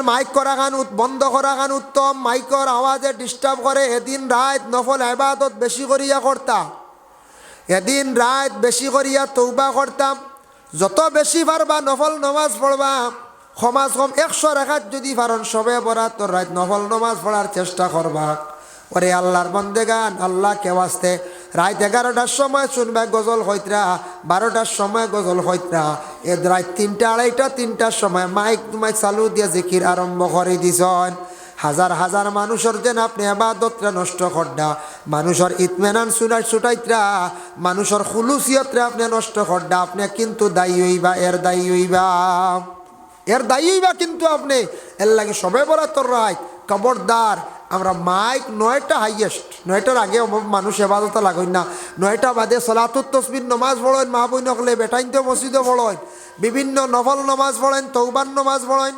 Mic করা গান বন্ধ করা গান উত্তম, মাইকর আওয়াজে ডিস্টার্ব করে। এদিন রাত নফল ইবাদত বেশি করিয়া করতাম, এদিন রাত বেশি করিয়া তৌবা করতাম। যত বেশি পারবা নফল নমাজ পড়বা, সমাজ কম 100 রাকাত যদি পারন সবে বরাতর রাত নফল নমাজ পড়ার চেষ্টা করবা। ওরে আল্লাহর বন্দেগান, আল্লাহ কে ওয়াস্তে রাত 11টার সময় শুনবা গজল হইতরা, 12টার সময় গজল হইতরা, এ রাত 3টা 2:30 3টার সময় মাইক চালু দিয়ে জিকির আরম্ভ করে দিছন। হাজার হাজার মানুষের যেন আপনি আবাদতরা নষ্ট করডা, মানুষের ইতমেনান ছুটাইতরা, মানুষের খুলুসিয়তরা আপনি নষ্ট করডা। আপনি কিন্তু দায়ী হইবা, এর দায়ী হইবা, এর দায়ী হইবা কিন্তু আপনি। এর লাগে সবে বরাতর রাত খবরদার। আমরা মাইক 9টা হাইয়েস্ট, 9টার আগে মানুষ এবাদত লাগাই না। 9টা বাদে সলাতুত তসবির নমাজ পড়েন, মা বই নকলে বেটাইনতে মসজিদে পড়েন, বিভিন্ন নফল নমাজ পড়েন, তৌবান নমাজ পড়েন,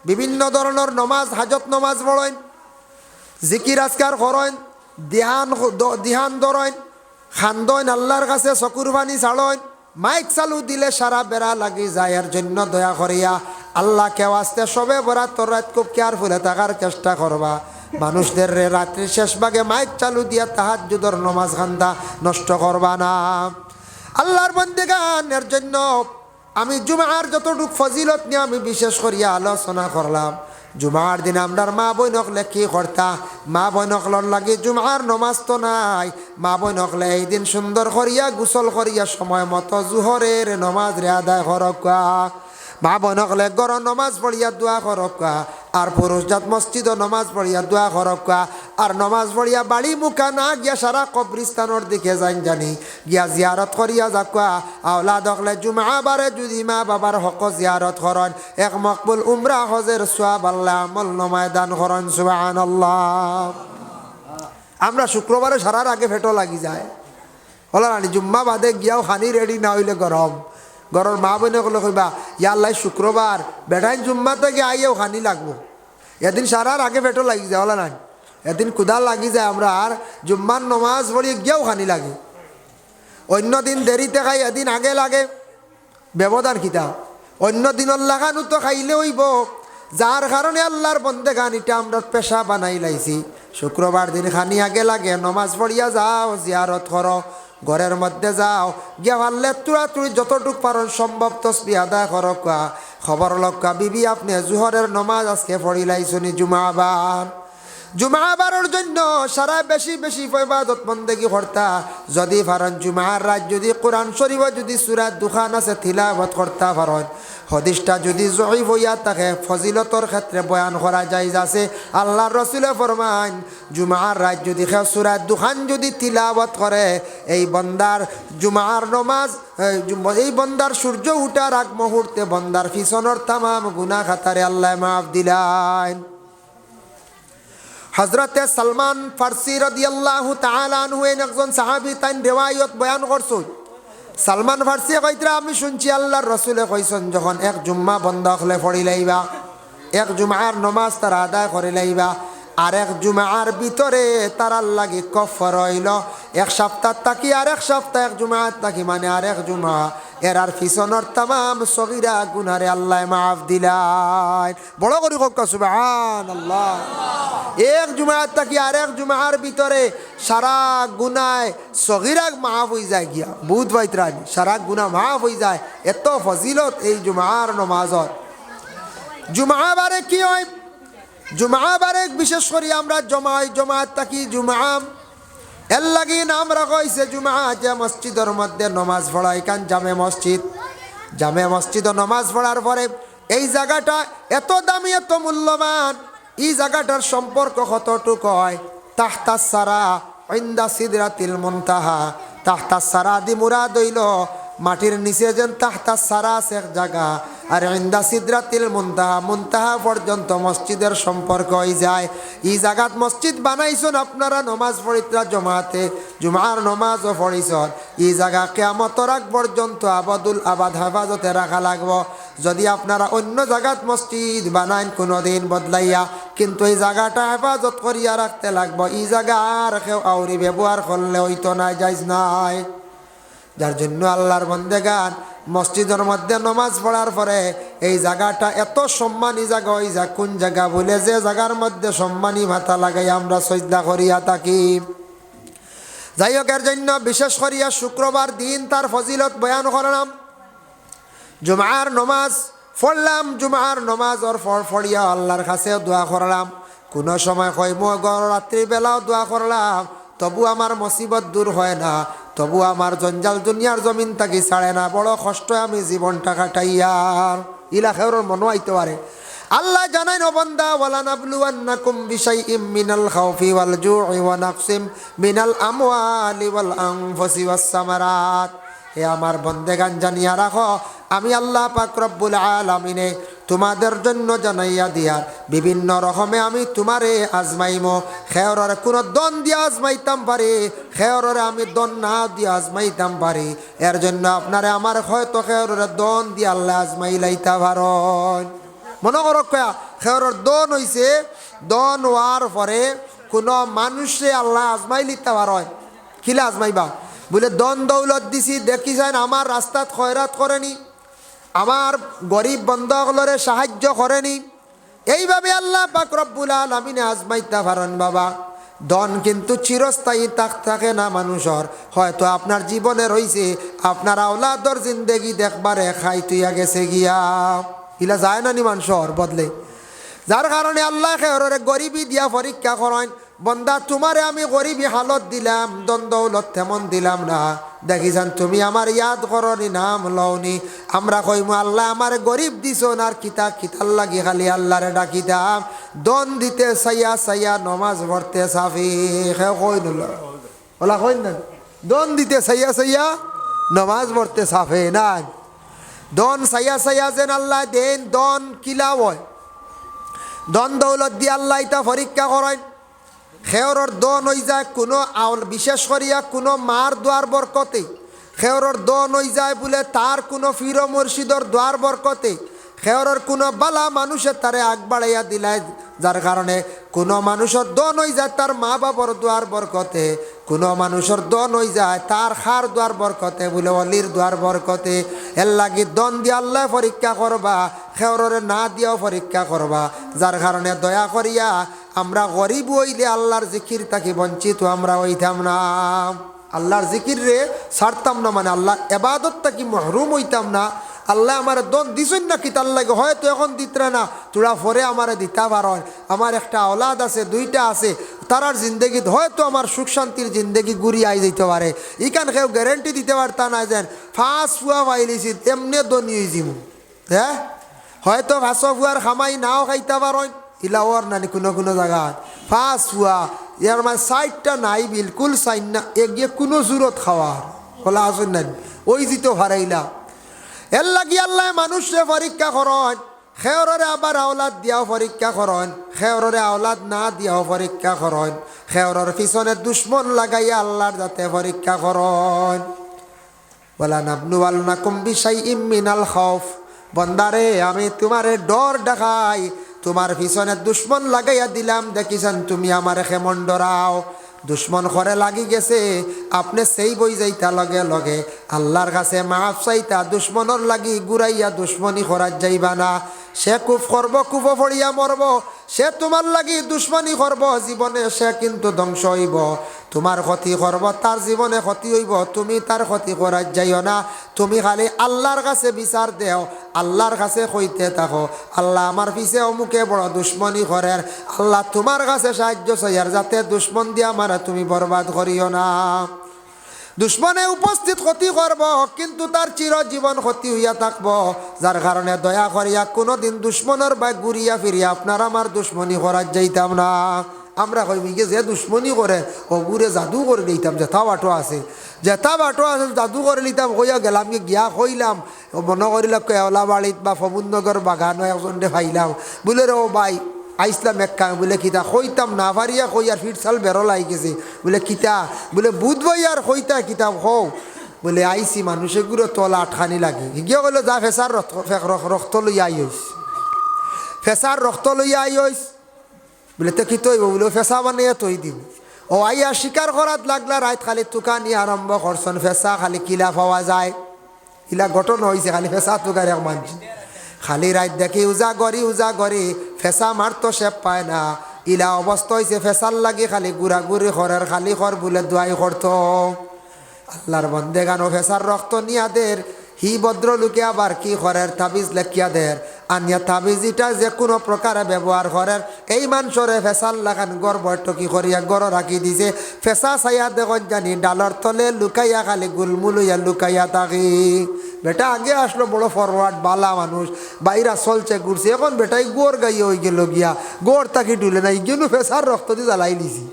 বিভিন্ন ধরনের নমাজ, হাজত নমাজ পড়েন, জিকির আজকার করেন, ধ্যান ধরেন, খান্দন আল্লাহর কাছে চকুর পানি ছাড়েন। মাইক চালু দিলে সারা বেড়া লাগি যায়। এর জন্য দয়া করিয়া আল্লাহ কেউ আসতে সবে বরাতর রাত খুব কেয়ারফুলে থাকার চেষ্টা করবা। মানুষদের রাত্রির শেষ ভাগে মাইক চালু দিয়া তাহাজ্জুদের নমাজ খান্দা নষ্ট করবা না। আল্লাহর বন্দেগান, এর জন্য আমি জুমার যতটুক ফজিলত নিয়ে আমি বিশেষ করিয়া আলোচনা করলাম। জুমার দিন আমরার মা বই নকলে কি করতা? মা বই নকলর লাগে জুমার নমাজ তো নাই। মা বই নকলে এই দিন সুন্দর করিয়া গোসল করিয়া সময় মতো জুহরের নমাজ রে আদায় করকা। মা বই নকলে গরম নমাজ পড়িয়া দোয়া করকা। আর পুরুষ জাত মসজিদ নমাজ পড়িয়া দোয়া করকা। আর নমাজ পড়িয়া বাড়ি মুখা না গিয়া সারা কবরিস্তানোর দিকে যাইন জানি গিয়া জিয়ারত করিয়া যাকা। আওলা দকলে জুমা বারে যদি মা বাবার হক জিয়ারত করেন, এক মকবুল উমরা হজের সোয়াব আল্লাহ আমল নমায় দান করেন। সুবহানাল্লাহ। আমরা শুক্রবারে সারার আগে ফেটো লাগি যায়, বলা রানি জুম্মা বাদে গিয়াও খানি রেডি না হইলে গরম। ঘরের মা বোনে কলে কইবা ইয়া আল্লাহ শুক্রবার বেটাইন জুম্মা থেকে আইয়াও খানি লাগবো। এদিন সারার আগে ফেটো লাগি যায়, বলা নাই এদিন ক্ষুধা লাগি যায়। আমরা আর জুম্মার নমাজ পড়িয়ে গিয়েও খানি লাগে। অন্য দিন দেরিতে খাই, এদিন আগে লাগে, ব্যবধান খিতা। অন্য দিনের লাগানো তো খাইলে হইব, যার কারণে আল্লাহর বন্দে খানিটা আমরা পেশা বানাই লাইছি। শুক্রবার দিন খানি আগে লাগে, নমাজ পড়িয়া যাও, জিয়ারত করো, ঘরের মধ্যে যাও, গিয়া পারলে তুড়াতুড়ি যতটুক পারেন সম্ভব তসবিহ আদায় করকা। খবর লক্কা বিবি আপনি জুহরের নমাজ আজকে পড়িলাইছনি জুমাবার। জুমাবারের জন্য সারা বেশি বেশি ইবাদত বন্দেগি করতা। যদি পারেন জুমার রাত যদি কোরআন শরীফ যদি সূরা দুখান আছে তিলাওয়াত করতা পারেন। হাদিসটা যদি জয়ীফ হইয়া থাকে ফজিলতর ক্ষেত্রে বয়ান করা জায়েজ আছে। আল্লাহর রাসূলে ফরমান জুমার রাত যদি সূরা দুখান যদি তিলাওয়াত করে, এই বান্দার জুমার নমাজ, এই বান্দার সূর্য উঠার আগ মুহূর্তে বান্দার পিছনের तमाम গুনাহ খাতারে আল্লাহ মাফ দিলেন। হযরতে সালমান ফারসি রাদিয়াল্লাহু তাআলা আনহু একজন সাহাবী তাই রিওয়ায়াত বয়ান করছেন। সালমান ফারসি কইতরা আমি শুনছি আল্লাহর রাসূলে কইছেন যখন এক জুম্মা বন্ধ হলে পড়িলাইবা, এক জুমার নামাজ তারা আদায় করিলাইবা, আর এক জুমার ভিতরে তারার লাগি কফর হইল এক সপ্তাহ থাকি আর এক সপ্তাহ, এক জুমার থাকি মানে আর এক জুমা, এর আর পিছনের तमाम সগীরা গুনাহরে আল্লাহ মাফ দিলেন। বড় করে হোক সুবহানাল্লাহ। এক জুমার থাকি আর এক জুমার ভিতরে সারা গুনাহ সগীরা মাফ হয়ে যায় গিয়া, বহুত বাইতরানি সারা গুনাহ মাফ হয়ে যায়। এত ফজিলত এই জুমার নামাজের। জুমাবারে কি হয়? জুমাবারে বিশেষ করে আমরা জমাত থাকি জুমা, এর লাগি নাম রাখা হয়েছে জুমা। যে মসজিদের মধ্যে নমাজ পড়া এখান জামে মসজিদ, জামে মসজিদে নমাজ পড়ার পরে এই জায়গাটা এত দামি এত মূল্যবান। এই জায়গাটার সম্পর্ক কতটুকু হয়? তাহতা সারা ইনদা সিদরাতিল মুনতাহা। তাহতা সারা দি মুরাদ হইল মাটির নিচে যেন তাহতা সারা আছে এক জায়গা, আর ইনদা সিদরাতিল মুনতাহা, মুনতাহা পর্যন্ত মসজিদের সম্পর্ক হয়ে যায়। এই জায়গাত মসজিদ বানাইছেন আপনারা নমাজ পড়িতরা জমাতে, জুমার নমাজও পড়িছন। এই জায়গা কিয়ামতের আগ পর্যন্ত আবাদুল আবাদ হেফাজতে রাখা লাগবো। যদি আপনারা অন্য জায়গাত মসজিদ বানাইন কোনোদিন বদলাইয়া, কিন্তু এই জায়গাটা হেফাজত করিয়া রাখতে লাগবো। এই জায়গা আর কেউ আউরি ব্যবহার করলে হইতো না, যাইজ নাই। যার জন্য আল্লাহর বন্দেগান মসজিদের মধ্যে নমাজ পড়ার পরে এই জায়গাটা এত সম্মানী জায়গা, ওই কোন জায়গা বলে যে জায়গার মধ্যে সম্মানী মাথা লাগাই আমরা সজদা করিয়া থাকি। যাই হোক, এর জন্য বিশেষ করিয়া শুক্রবার দিন তার ফজিলত বয়ান করলাম। জুমার নমাজ পড়লাম, জুমার নমাজর পড়িয়া আল্লাহর কাছে দোয়া করলাম। কোনো সময় কইম রাত্রিবেলাও দোয়া করলাম, তবু আমার মুসিবত দূর হয় না, তবু আমার জঞ্জাল দুনিয়ার জমিন থাকি ছাড়ে না, বড় কষ্ট আমি জীবনটা কাটাইয়ার ইলাকার মনে আইতে পারে। আল্লাহ জানাই ও বান্দা, ওয়ালা নাবলুওয়ান্নাকুম বিশাইইম মিনাল খাউফি ওয়াল জুই ওয়া নাকসিম মিনাল আমওয়ালি ওয়াল আনফুসি ওয়াস সামারাত। হে আমার বন্দেগান, জানিয়া রাখো আমি আল্লাহ পাক রব্বুল আলামিনে তোমাদের জন্য জানাইয়া দিয়ার বিভিন্ন রকমে আমি তোমারে আজমাইমো। খেয়রের কোনো দন দিয়া আজমাইতাম পারি, খেয়রের আমি দন না দিয়া আজমাইতাম পারি। এর জন্য আপনারে আমার হয়তো খেয়রের দন দিয়া আল্লাহ আজমাই লাইতা পারেন। মনে করো খেয়রের দন হইছে, দন হওয়ার পরে কোনো মানুষে আল্লাহ আজমাই লিতে পারেন। কিলা আজমাইবা বলে দন দৌলত দিছি, দেখি যান আমার রাস্তাত খয়রাত করেনি, আমার গরিব বন্ধুগুলোরে সাহায্য করেনি। এইভাবে আল্লাহ পাক রব্বুল আলামিন আজমাইতা পারেন বাবা। দন কিন্তু চিরস্থায়ী থাকে না মানুষের। হয়তো আপনার জীবনে রয়েছে, আপনার আওলাদর জিন্দেগি দেখবারে খাই তুইয়া গেছে গিয়া, ইলা যায় না নি মানুষের বদলে। যার কারণে আল্লাহ খেয়রের গরিবি দিয়া পরীক্ষা করেন। বন্দা তোমারে আমি গরিবী হালত দিলাম, দ্বন্দ্বলত তেমন দিলাম না, দেখি যান তুমি আমার ইয়াদ করনি, নাম লওনি। আমরা কইমু আল্লাহ আমার গরিব দিছ না, আর কিতার লাগি খালি আল্লাহরে ডাকিতাম। দন দিতে সাইয়া সাইয়া নমাজ পড়তে সাফি কই ওলা কই না, দন দিতে সাইয়া সাইয়া নমাজ পড়তে সাফে না। দন সাইয়া সাইয়া যেন আল্লাহ দেন, দন কিলা হয়, দন দৌলত দিয়ে আল্লাহ এটা পরীক্ষা করেন। খেয়রের দন হয়ে যায় কোনো বিশেষ করিয়া কোনো মার দোয়ার বরকতে, খেয়রের দন হয়ে যায় বলে তার কোনো ফির মুর্শিদর দোয়ার বরকতে, খেয়রের কোনো বালা মানুষের তারে আগ বাড়াইয়া দিলাই, যার কারণে কোনো মানুষের দন হয়ে যায় তার মা বাবার দোয়ার বরকতে, কোনো মানুষের দন হয়ে যায় তার খার দোয়ার বরকতে, বলে অলির দোয়ার বরকতে। এর লাগি দন দিয়ে আল্লাহ পরীক্ষা করবা, খেয়রের না দিয়াও পরীক্ষা করবা। যার কারণে দয়া করিয়া আমরা গরিব হইলে আল্লাহর জিকির তাকে বঞ্চিত আমরা হইতাম না, আল্লাহর জিকির রে ছাড়তাম না, মানে আল্লাহ এবাদত তাকে মহরুম হইতাম না। আল্লাহ আমার দন দিছেন না কি তার লাগে, হয়তো এখন দিতরা না, তোরা পরে আমার দিতা পারেন। আমার একটা আওলাদ আছে, দুইটা আছে, তারার জিন্দগিত হয়তো আমার সুখ শান্তির জিন্দগি ঘুরি আই যেতে পারে। ইখান কেউ গ্যারেন্টি দিতে পারতা না যেন ফাঁস ফুয়া পাইলিছি এমনি দনি হয়েছিম। হ্যাঁ, হয়তো ফাঁস ফুয়ার খামাই নাও খাইতে পারেন, ইলাওয়ার নানি কোনো কোনো জায়গায় ফাঁস ফুয়া ইয়ার মানে সাইডটা নাই, বিলকুল সাইড না, এগিয়ে কোনো জুরত খাওয়ার বলা আসেন না, ওই জিতো হারাইলা। এর লাগি আল্লাহ মানুষে পরীক্ষা করেন, খেয়রে আবার আওলাদ দিয়াও পরীক্ষা করেন, খেয়রে আওলাদ না দিয়াও পরীক্ষা করেন, খেয়রের পিছনে দুশ্মন লাগাইয়া আল্লাহর যাতে পরীক্ষা করেন। ওয়ালা নাবলুওয়ান্নাকুম বিশাইইম মিনাল খাউফ, বন্দারে আমি তোমারে ডর দেখাই, তোমার পিছনে দুশ্মন লাগাইয়া দিলাম, দেখিছেন তুমি আমার কেমন ডরাও। দুশ্মন করে লাগি গেছে, আপনি সেই বই যাইতা লগে লগে আল্লাহর কাছে মাফ চাইতা, দুশ্মনের লাগি ঘুরাইয়া দুশ্মনী করার যাইবা না। সে কুফ করব, কুফ ফড়িয়া মরব, সে তোমার লাগি দুশ্মনী করব, জীবনে সে কিন্তু ধ্বংস হইব। তোমার ক্ষতি করব, তার জীবনে ক্ষতি হইব, তুমি তার ক্ষতি করার যাইও না। তুমি খালি আল্লাহর কাছে বিচার দেও, আল্লাহর কাছে কইতে থাকো আল্লাহ আমার পিছে অমুকে বড় দুশ্মনী করেন, আল্লাহ তোমার কাছে সাহায্য চাইয়ার যাতে দুশ্মন দিয়ে আমার তুমি বরবাদ করিও না। দুশ্মনে উপস্থিত ক্ষতি করব, কিন্তু তার চিরজীবন ক্ষতি হইয়া থাকব। যার কারণে দয়া করিয়া কোনোদিন দুশ্মনের বাই ঘুরিয়া ফিরিয়া আপনার আমার দুশ্মনী করার যাইতাম না। আমরা কইবি যে দুশ্মনী করে ও ঘুরে জাদু করে দিতাম, যেথা বাটো আছে, যেথা বাটো আছে জাদু করে নিতাম, কইয়া গেলাম গিয়া কইলাম, মনে করিলাম কেওলা বাড়িত বা ফবুনগর বাগানো একজনকে পাইলাম, বলে রে ও ভাই আইসলাম একা, বলে কিতা কইতাম না পারিয়া কই আর ফির সাল বেরো লাই গেছে, বলে কিতা, বলে বুধ ভাই আর কইতা কিতাব হও, বলে আইসি মানুষে গুলো তলা আটখানি লাগে, গিয়ে কইলো যা ফেসার রক্ত লইয়া আইস, ফেসার রক্ত লইয়া আইস, বলে তো কি তৈব, বলে ফেসা বানিয়ে তৈ দিম। ও আইয়া শিকার করাত লাগলা, রাত খালি তুকানি আরম্ভ করছেন, ফেসা খালি কিলা পাওয়া যায়, ইলা ঘটনা হয়েছে খালি ফেসা তুকার এক মানুষ খালি রাত দেখি উজা গড়ি ফেসা মারতো সে পায় না ইলা অবস্থা হয়েছে ফেসার লাগি খালি গুড়াগুড়ি খরের খালি খর বলে দোয়াই করতো আল্লাহর বন্দে গানো ফেসার রক্ত নিয়াদের হি ভদ্রলোকে আবার কি খরের তাবিজ লেখিয়া দের আনিয়া তাবিজ ইটা যে কোনো প্রকারে ব্যবহার করেন এই মানুষরে ফেসার লাগান গড় বৈঠকি করিয়া গড় রাখি দিছে ফেসা ছাইয়া দেখুন জানি ডালর তলে লুকাইয়া খালি গুলমুলইয়া লুকাইয়া থাকি বেটা আগে আসলো বড় ফরওয়ার্ড বালা মানুষ বাইরা চলছে ঘুরছে এখন বেটাই গোর গাইয়ে হয়ে গেল গিয়া গোর তাকি ডুলে নাই গেলু ফেসার রক্ত দিয়ে জ্বালাই দিছি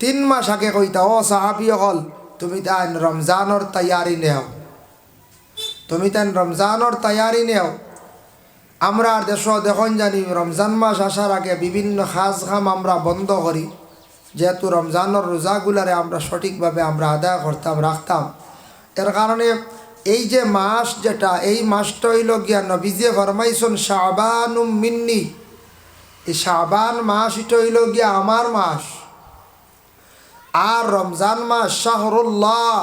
3 মাস আগে কইতা ও সাহাবি হল তুমি তাই রমজানোর তৈয়ারি নেও তুমি তাই রমজানোর তৈয়ারি নেও আমরা দেশ দেখুন জানি রমজান মাস আসার আগে বিভিন্ন খাস খাম আমরা বন্ধ করি যেহেতু রমজানোর রোজাগুলারে আমরা সঠিকভাবে আমরা আদায় করতাম রাখতাম এর কারণে এই যে মাস যেটা এই মাসটা হইল গিয়া নবীজি ফরমাইছেন শাবানুম মিন্নি এই শাবান মাস এটা হইল গিয়া আমার মাস আর রমজান মাস শাহরুল্লাহ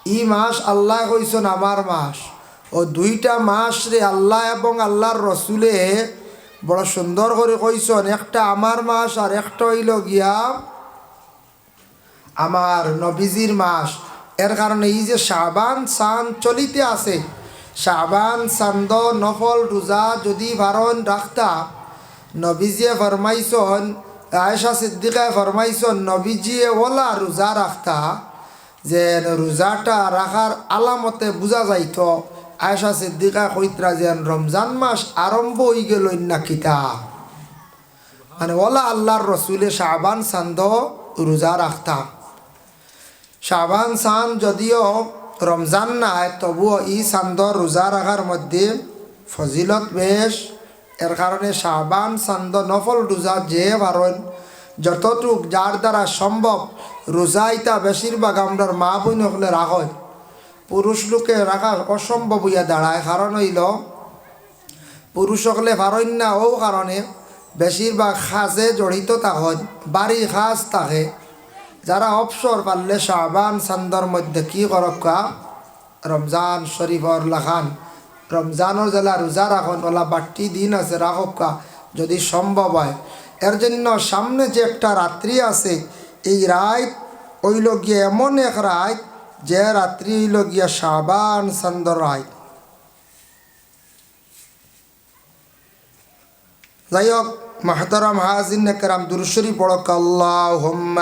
এই মাস আল্লাহ কইছেন আমার মাস ও দুইটা মাস রে আল্লাহ এবং আল্লাহর রসুলে বড় সুন্দর করে কইছেন একটা আমার মাস আর একটা হইল গিয়া আমার নবীজির মাস এর কারণে এই যে শাবান চান চলিতে আছে শাবান চান্দ নফল রোজা যদি বারণ রাখতা নবীজিয়ে ফরমাইছেন আয়েশা সিদ্দিকায় ফরমাইছেন নবীজিয়ে ওলা রোজা রাখতা যে রোজাটা রাখার আলামতে বোঝা যাইত আয়েশা সিদ্দিকা কইত্রা যে রমজান মাস আরম্ভ হয়ে গেল না কিতা মানে ওলা আল্লাহর রসুলে শাবান চান্দ রোজা রাখতা শাবান চান যদিও রমজান নাই তবুও ই চান্দর রোজা রাখার মধ্যে ফজিলত বেশ এর কারণে শাবান চান্দ নফল রোজা যে পারেন যতটুক যার দ্বারা সম্ভব রোজা ইতা বেশিরভাগ আমরা মা বোন হলে রাখেন পুরুষ লোকে রাখা অসম্ভব হইয়া দাঁড়ায় কারণ হইল পুরুষ হলে পারেন না ও কারণে বেশিরভাগ খাজে জড়িত থাকেন বাড়ি খাজ থাকে যারা অবসর পারলে শাবান চান্দর মধ্যে কি করক্কা রমজান শরীফর লাখান রমজানের জেলা রোজা রাখন ওলা বাড়তি দিন আছে রাখক্কা যদি সম্ভব হয় এর জন্য সামনে যে একটা রাত্রি আছে এই রাত হইল গিয়ে এমন এক রাত যে রাত্রি হইল গিয়া শাবান চান্দর রাত যাই হোক محترم حاضرین کرام درود شریف پڑھو اللهم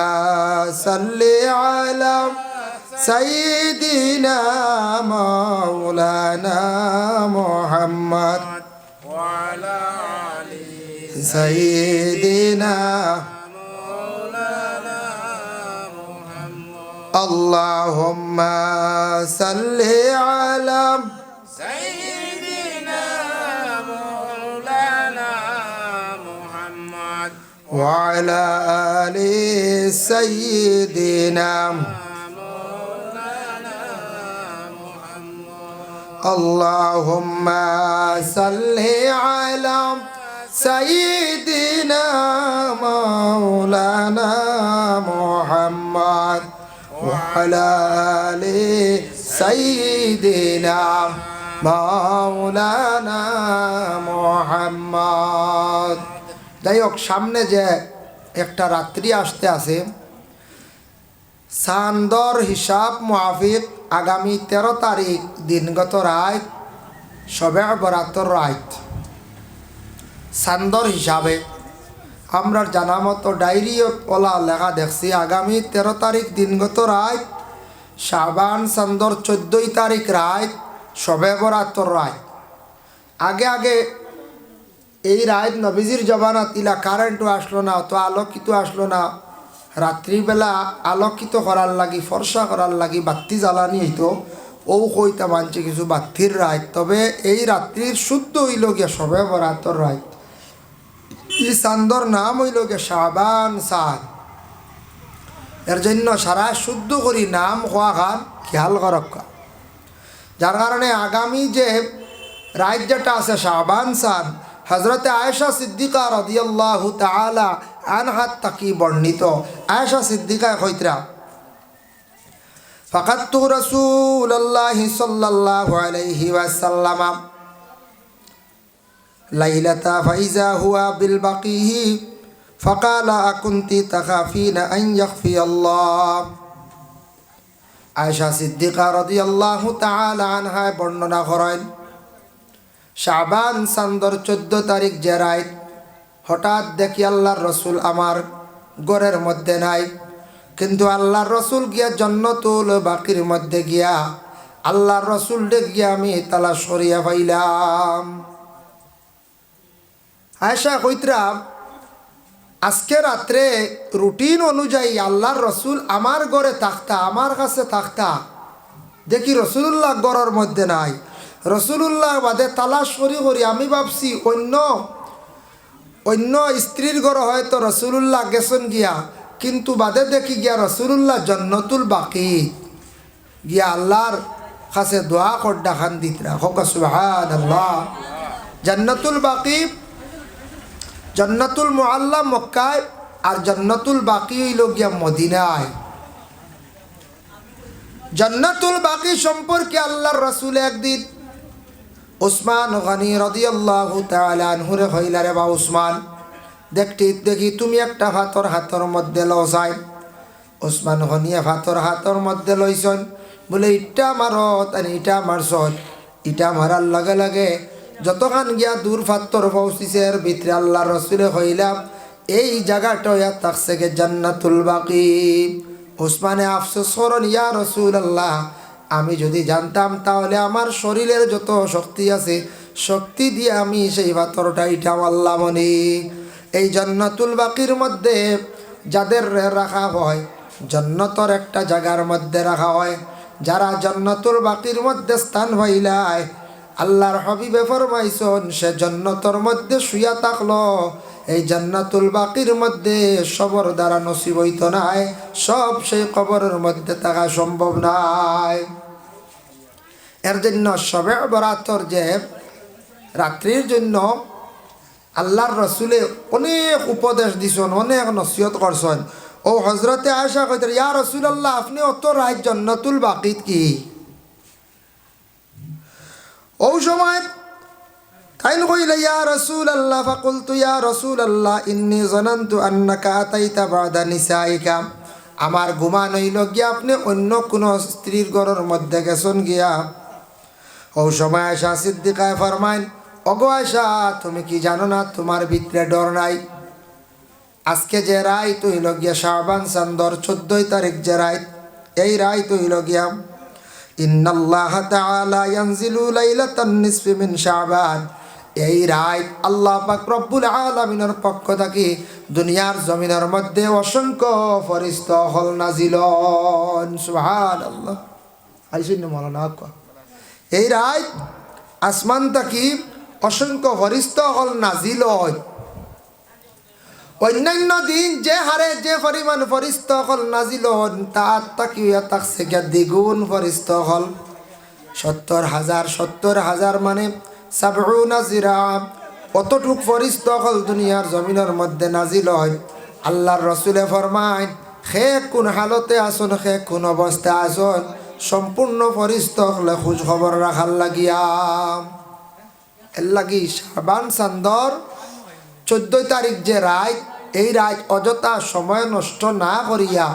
صل علی سیدنا مولانا محمد وعلى آل سیدنا مولانا محمد اللهم صل علی سیدنا مولانا وعلى آل سيدنا مولانا محمد اللهم صل على سيدنا مولانا محمد وعلى آل سيدنا مولانا محمد যাই হোক সামনে যে একটা রাত্রি আসতে আছে চান্দর হিসাব মুআফিক আগামী 13 তারিখ দিনগত রাত শবে বরাতর রাত চান্দর হিসাবে আমরা জানা মতো ডায়েরি ওলা লেখা দেখছি আগামী 13 তারিখ দিনগত রাত শাবান চান্দর 14 তারিখ রাত শবে বরাতর রাত আগে আগে এই রাত নবীজির জবানাত ইলা কারেন্টও আসলো না তো আলোকিত আসলো না রাত্রিবেলা আলোকিত করার লাগি ফর্সা করার লাগি বাতি জ্বালানি হইতো ও কইতা মানছে কিছু বাতির রাত তবে এই রাত্রির শুদ্ধ হইল গিয়া শবে বরাতর রাত এই চান্দর নাম হইল গিয়া শাবান চাঁদ এর জন্য সারা শুদ্ধ করি নাম হওয়া গান খেয়াল করক্কা যার কারণে আগামী যে রাত যেটা আছে শাবান চাঁদ হজরতে আয়েশা সিদ্দিকা রাদিয়াল্লাহু তাআলা আনহা তাকি বর্ণিত আয়েশা সিদ্দিকা কইতরা ফাকাতু রাসূলুল্লাহি সাল্লাল্লাহু আলাইহি ওয়াসাল্লাম লাইলাতা ফাইজা হুয়া বিল বাকিহি ফাকালা আকুনতি তাখাফিনা আন ইয়াখফিয়াল্লাহ। আয়েশা সিদ্দিকা রাদিয়াল্লাহু তাআলা আনহা বর্ণনা করেন, শাবান চাঁদর 14 তারিখ যে রাত, হঠাৎ দেখি আল্লাহর রসুল আমার ঘরের মধ্যে নাই, কিন্তু আল্লাহর রসুল গিয়া জান্নাতুল বাকির মধ্যে গিয়া আল্লাহর রসুল ডেক গিয়া আমি তালাশ করিয়া পাইলাম। আয়েশা কইতরা, আজকে রাত্রে রুটিন অনুযায়ী আল্লাহর রসুল আমার ঘরে থাকতা, আমার কাছে থাকতা, দেখি রসুলুল্লাহ ঘরের মধ্যে নাই। রসুলুল্লাহ বাদে তালাশ করি করি আমি ভাবছি অন্য স্ত্রীর ঘর হয়তো রসুলুল্লাহ গেছেন গিয়া, কিন্তু বাদে দেখি গিয়া রসুলুল্লাহ জান্নাতুল বাকি গিয়া আল্লাহর কাছে দোয়া কর ডাকান দিতরা। হোক সুবহানাল্লাহ। জান্নাতুল বাকি, জান্নাতুল মুআল্লা মক্কায়, আর জান্নাতুল বাকি হইল গিয়া মদিনায়। জান্নাতুল বাকি সম্পর্কে আল্লাহর রাসূল একদিন উসমান গনি রাদিয়াল্লাহু তাআলা আনহুরে কইলা, রে বা উসমান, দেখি তুমি একটা হাতর হাতর মধ্যে লসাই। উসমান গনিয়া হাতর হাতর মধ্যে লইছন, বলে ইটা মারত আর ইটা মারছন। ইটা মারার লগে লগে যতখান গিয়া দূর ফাত্তর পৌঁছিছে এর ভিতরে আল্লাহর রাসূলে কইলাম, এই জায়গাটা ইয়া থাকছে গে জান্নাতুল বাকি। উসমানে আফসোস করেন, ইয়া রাসূলুল্লাহ, আমি যদি জানতাম তাহলে আমার শরীরের যত শক্তি আছে শক্তি দিয়ে আমি সেই পাথরটা ইটা মারলাম। এই জান্নাতুল বাকির মধ্যে যাদের রাখা হয়, জান্নাতের একটা জায়গার মধ্যে রাখা হয়, যারা জান্নাতুল বাকির মধ্যে স্থান পাইলায়, আল্লাহর হাবিবে ফরমাইছেন সে জান্নাতের মধ্যে শুয়া থাকলো, এই জান্নাতুল বাকির মধ্যে সবর দ্বারা নসিব হইত নাই, সব সেই কবরের মধ্যে থাকা সম্ভব নাই। এর জন্য শবে বরাতর যে রাত্রির জন্য আল্লাহর রসুলে অনেক উপদেশ দিছেন, অনেক নসিহত করছেন। ও হজরতে আয়েশা কইতেন, ইয়া রাসূলুল্লাহ, আপনি অত রাত জান্নাতুল বাকিত কি? ও সময় তাইন কইলা, ইয়া রাসূলুল্লাহ, ফাকুলতু ইয়া রাসূলুল্লাহ ইন্নী জানানতু আন্নাকা আতাইতা বাদা নিসাইকা। আমার গুমান হইল গিয়া আপনি অন্য কোন স্ত্রীর ঘরের মধ্যে গেছেন গিয়া। ও সময় আয়েশা সিদ্দিকায় ফরমাইন, ওগো আয়েশা, তুমি কি জানো না তোমার ভিতরে ডর নাই? আজকে যে রাত হইল গিয়া শাবান চাঁদর 14 তারিখ যে রাত, এই রাত হইল গিয়া ইন্নাল্লাহা তাআলা ইয়ানজিলু লাইলাতান নিসফি মিন শাবান। এই রাত আল্লাহ পাক রব্বুল আলামিনের পক্ষ থেকে দুনিয়ার জমিনের মধ্যে অসংখ্য ফেরেশতা হল নাজিল হন। সুবহানাল্লাহ। আইসিন মাওলানা আকা, এই রাত আসমান থেকে অসংখ্য ফেরেশতা হল নাজিল হয়। অন্যান্য দিন যে হারে যে পরিমাণ ফেরেশতা হল নাজিল হন, তার তাকিয়া থাকছে গিয়া দ্বিগুণ ফেরেশতা হল। 70,000 মানে 70 জিরা, অতটুক ফেরেশতা হল দুনিয়ার জমিনের মধ্যে নাজিল হয়। আল্লাহর রাসূলে ফরমায়, হে কোন হালতে আসুন, হে কোন অবস্থায় আসুন, সম্পূর্ণ ফেরেশতা হলে খোঁজ খবর রাখার লাগিয়া। এর লাগি শাবান চাঁদর 14 তারিখ যে রাত, এই রাত অযথা সময় নষ্ট না করিয়া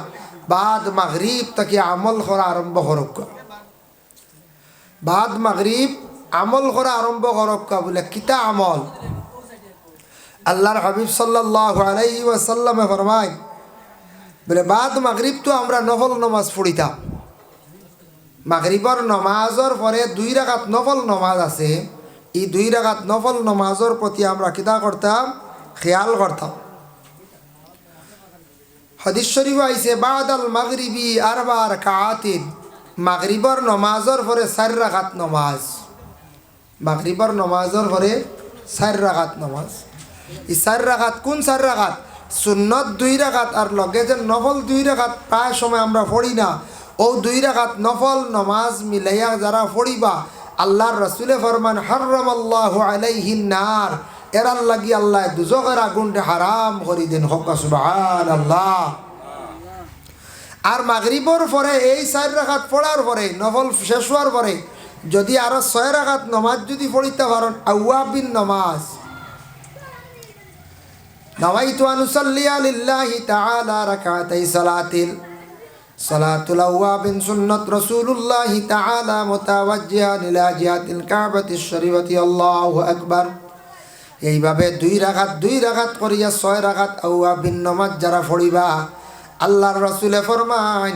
বাদ মাগরিব থেকে আমল করা আরম্ভ করক। বাদ মাগরিব আমল করা আরম্ভ করক। বলে কিতা আমল? আল্লাহর হাবিব সাল্লাল্লাহু আলাইহি ওয়াসাল্লামে ফরমায়, বলে বাদ মাগরিব তো আমরা নফল নামাজ পড়িতাম। মাগরিবর নমাজের পরে 2 রাকাত নফল নমাজ আছে। এই 2 রাকাত নফল নমাজের প্রতি আমরা কিতা করতাম? খেয়াল করতাম। হাদিস শরীফ আইছে, বাদাল মাগরিবি 4 রাকাতিন। মাগরিবর নমাজের পরে 4 রাকাত নমাজ। মাগরিবর নমাজের পরে 4 রাকাত নমাজ। এই 4 রাকাত কোন 4 রাকাত? সুন্নত 2 রাকাত আর লগে যে নফল 2 রাকাত প্রায় সময় আমরা পড়ি না। ও 2 রাকাত নফল নমাজ মিলাইয়া যারা পড়িবা, আল্লাহর রাসূলে ফরমান, হারামাল্লাহু আলাইহিন নার, এরার লাগি আল্লাহ দুজকের আগুনটা হারাম করে দেন। হোক সুবহানাল্লাহ। আর মাগরিবর পরে এই 4 রাকাত পড়ার পরে নফল শেষ হওয়ার পরে যদি আরো 6 রাকাত নামাজ যদি পড়িতে পারেন আওয়াবিন নামাজ নাওয়াইতু আন উসাল্লিয়া লিল্লাহি তাআলা রাকাতাই সালাতুল আওয়াবিন সুন্নাত রাসূলুল্লাহি তাআলা মুতাওয়াজ্জিহান ইলা জিহাতিল কাবাতিশ শরীফাতি আল্লাহু আকবার। এইভাবে 2 রাকাত করিয়া 6 রাকাত আওয়াবিন নামাজ যারা পড়িবা আল্লাহর রাসূলে ফরমান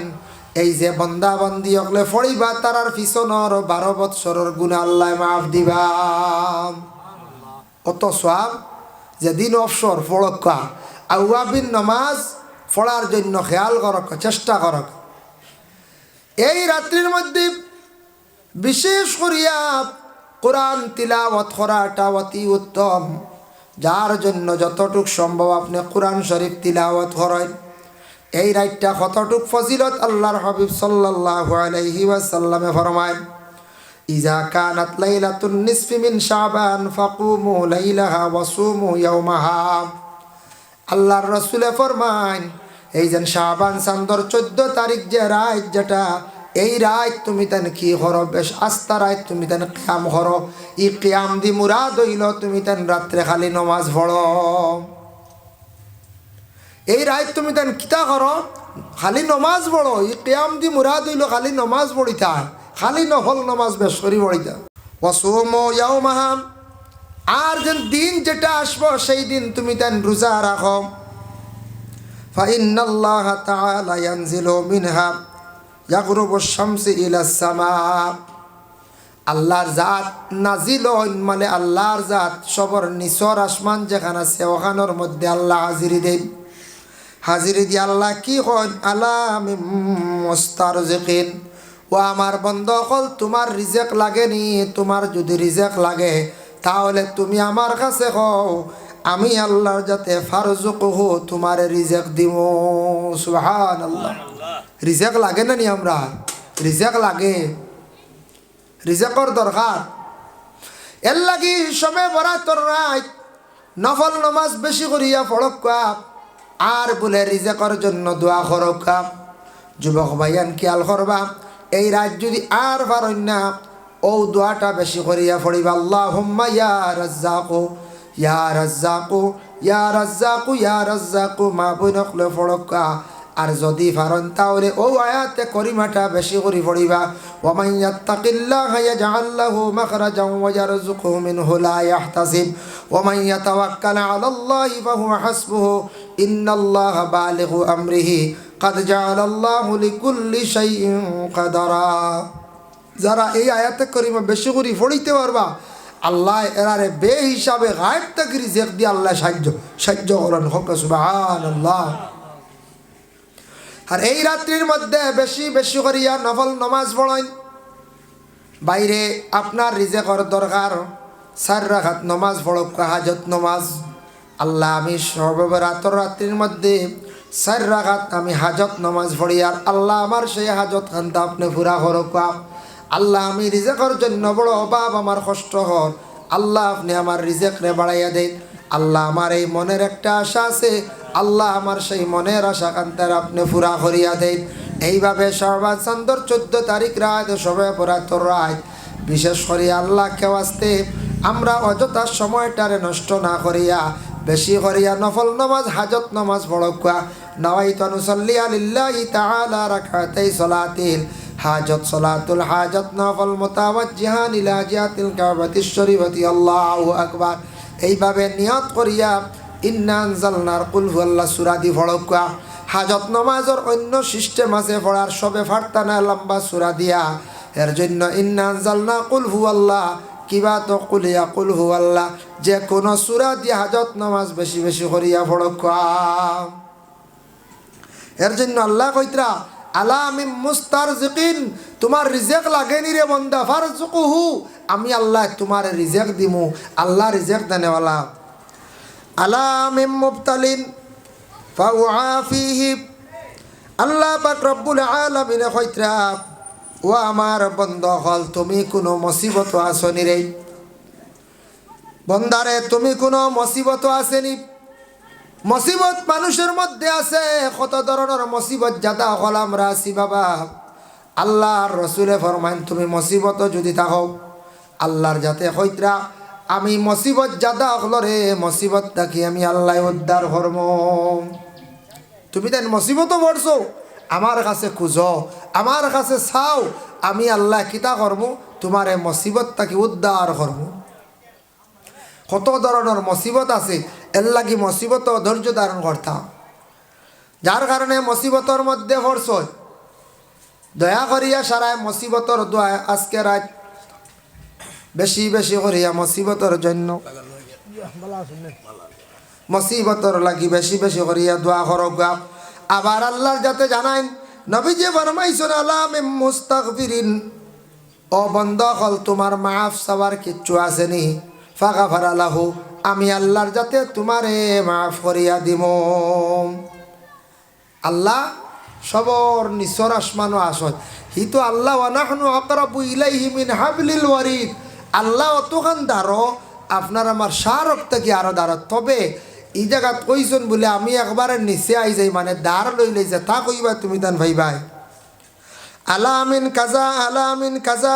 এই যে বান্দা বান্দি হকলে পড়িবা তারার পিছনের 12 বৎসরের গুনাহ আল্লাহ মাফ দিবা। কত সওয়াব যেদিন অবসর পড়কা আওয়াবিন নামাজ পড়ার জন্য খেয়াল করক, চেষ্টা করক। এই রাত্রির মধ্যে বিশেষ করিয়া কোরআন তিলাওয়াত করাটা অতি উত্তম, যার জন্য যতটুক সম্ভব আপনি কোরআন শরীফ তিলাওয়াত করেন। এই রাতটা কতটুক ফজিলত আল্লাহর হাবিব সাল্লাল্লাহু আলাইহি ওয়াসাল্লামে ফরমায় ইজা কানাত লাইলাতুন নিসফি মিন শাবান ফাকুমু লাইলাহা ওয়াসুমু ইয়াওমাহা। আল্লাহর রাসূলে ফরমায় এই যে শাবান চাঁদর 14 তারিখ যে রাত যেটা এই রাত তুমি তান কি করো, বেশ আস্তা রাত তুমি তান কিয়াম করো। এই কিয়াম দি মুরাদ হইল তুমি তান রাত্রে খালি নামাজ পড়ো। এই রাত তুমি তান কিতা করো, খালি নামাজ পড়ো। এই কিয়াম দি মুরাদ হইল খালি নামাজ পড়িতা, খালি নফল নামাজ বেশ করি পড়িতা। ওয়াসুমু ইয়াওমাহা, আর যেন দিন যেটা আসবো সেই দিন তুমি তান রোজা রাখো। ফাইন্নাল্লাহা তাআলা ইয়ানজিলু মিনহা ইয়াগরুবু শামসু ইলাস সামা। আল্লাহর জাত নাজিল হন মানে আল্লাহর জাত সবর নিচর আসমান যেখানে আছে ওখানোর মধ্যে আল্লাহ হাজিরি দেন। হাজিরি দিয়ে আল্লাহ কি কন, আলা মিন মুস্তারজিকিন, ও আমার বন্ধু হল তোমার রিজেক লাগেনি। তোমার যদি রিজেক লাগে তাহলে তুমি আমার কাছে হও, আমি আল্লাহর যাতে ফারজুকুহু তোমার রিজেক দিব। সুবহানাল্লাহ। রিজেক লাগে না নি? আমরা রিজেক লাগে, রিজেকর দরকার। এর লাগি সবে বরাতর রাত নফল নামাজ বেশি করিয়া পড়কা, আর বলে রিজেকর জন্য দোয়া করকা। যুবক ভাইয়ান খেয়াল করবা, এই রাত যদি আর পারেন না ও দোয়াটা বেশি করিয়া পড়িবা। আল্লাহুম্মা ইয়া রাজ্জাকু ইয়া রাজ্জাকু ইয়া রাজ্জাকু ইয়া রাজ্জাকু মা বইনকলে পড়কা। আর যদি পারেন তাহলে ও আয়াতে করিমাটা বেশি করে পড়িবা। ওয়া মান ইয়াত্তাকিল্লাহা ইয়াজআল লাহু মাখরাজান ওয়া ইয়ারযুকহু মিনহু লা ইয়াহতাসিব ওয়া মান ইয়াতাওয়াক্কাল আলাল্লাহি ফাহুয়া হাসবুহু ইন্নাল্লাহা বালিগু আমরিহি কাদ জাআলাল্লাহু লিকুল্লি শাইইন কাদারা। যারা এই আয়াতে করিমা বেশি করে পড়িতে পারবা আল্লাহ এরারে বে হিসাবে গায়েব থেকে রিজেক দিয়ে আল্লাহ সাহায্য করেন। হোক সুবহানাল্লাহ। আর এই রাত্রির মধ্যে বেশি বেশি করিয়া নফল নামাজ পড়েন। বাইরে আপনার রিজেকর দরকার 4 রাকাত নামাজ পড়ক, হাজত নামাজ। আল্লাহ আমি সর্বরাতর রাত্রির মধ্যে 4 রাকাত আমি হাজত নামাজ পড়ি, আর আল্লাহ আমার সেই হাজত খানটা আপনি পুরা করক। আল্লাহ আমি রিজেকর জন্য বড় অভাব, আমার কষ্ট হন, আল্লাহ আপনি আমার রিজেক রে বাড়াইয়া দেন। আল্লাহ আমার এই মনের একটা আশা আছে, আল্লাহ আমার সেই মনের আশা কান্তার আপনি পুরা করিয়া দেন। এইভাবে শাবান চাঁদর 14 তারিখ রাত সবে বরাতর রাত বিশেষ করে আল্লাহকে ওয়াস্তে আমরা অযথা সময়টারে নষ্ট না করিয়া বেশি করিয়া নফল নামাজ হাজত নামাজ পড়কা। নাওয়াইতু আন উসাল্লিয়া লিল্লাহি তাআলা রাকাতাই সালাতিল হাজত সালাতুল হাজত নফল মুতাওয়াজ্জিহান ইলা জিহাতিল কাবাতিশ শরীফাতি আল্লাহু আকবার। এইভাবে নিয়ত করিয়া ইন্না আনজালনার কুল হুয়াল্লাহ সূরা দি পড়কা। হাজত নামাজের অন্য সিস্টেম আছে পড়ার, সবে ফারতা না লম্বা সূরা দিয়া। এর জন্য ইন্না আনজালনা কুল হুয়াল্লাহ কিবা তো কুলিয়া কুল হুয়াল্লাহ, যে কোনো সূরা দিয়ে হাজত নামাজ বেশি বেশি করিয়া পড়কা। এর জন্য আল্লাহ কইতরা আলা মিন মুস্তারজিকিন, তোমার রিজেক লাগেনি রে বান্দা, ফারজুকুহু আমি আল্লাহ তোমার রিজেক দিমু। আল্লাহ রিজেক দেনেওয়ালা। আলা মিন মুবতালিন ফাউআফিহি, আল্লাহ পাক রব্বুল আলামিন কইতরা ও আমার বন্দা হল তুমি কোনো মুসিবত আসনি রে বন্দারে, তুমি কোনো মুসিবত আসেনি, মুসিবত মানুষের মধ্যে আছে, কত ধরনের মুসিবত জাদা হল আমরা আছি বাবা। আল্লাহর রসুলে ফরমাইন তুমি মুসিবত যদি থাকো আল্লাহর যাতে হইতরা আমি মুসিবত জাদা হল রে, মুসিবত থাকি আমি আল্লাহ উদ্ধার করব। তুমি তাই মুসিবত পড়ছো, আমার কাছে খুঁজো, আমার কাছে চাও, আমি আল্লাহ কিতা করব তোমার এই মুসিবত থাকি উদ্ধার করব। কত ধরনের মুসিবত আছে, এর লাগি মুসিবত ধৈর্য ধারণ করতাম। যার কারণে মুসিবতর মধ্যে পড়ছ, দয়া করিয়া সারায় মুসিবতর দোয়া আজকে রাত বেশি বেশি করিয়া মুসিবতর জন্য, মুসিবতর লাগি বেশি বেশি করিয়া দোয়া করক। আবার আল্লাহর যাতে জানাইন নবীজি ফরমাইছেন আলামিম মুস্তাগফিরিন, ও বন্ধ হল তোমার মাফ চাওয়ার কিচ্ছু আসেনি, ফাগাফারা লাহু আমি আল্লাহর যাতে তোমারে মাফ করিয়া দিব। আল্লাহ সবর নিচর আসমানও আসত, হি তো আল্লাহ ওয়া নাহনু আকরাবু ইলাইহি মিন হাবলিল ওয়ারিদ। আল্লাহ অতখান দাঁড়ো, আপনার আমার শাহরক থেকে আরো দাঁড়ো। তবে এই জায়গাত কইছেন বলে আমি একবারে নিচে আই যাই, মানে দাঁড় লই লইছে তা কইবা তুমি তান ভাই ভাই আলা আমিন কাজা আলা আমিন কাজা।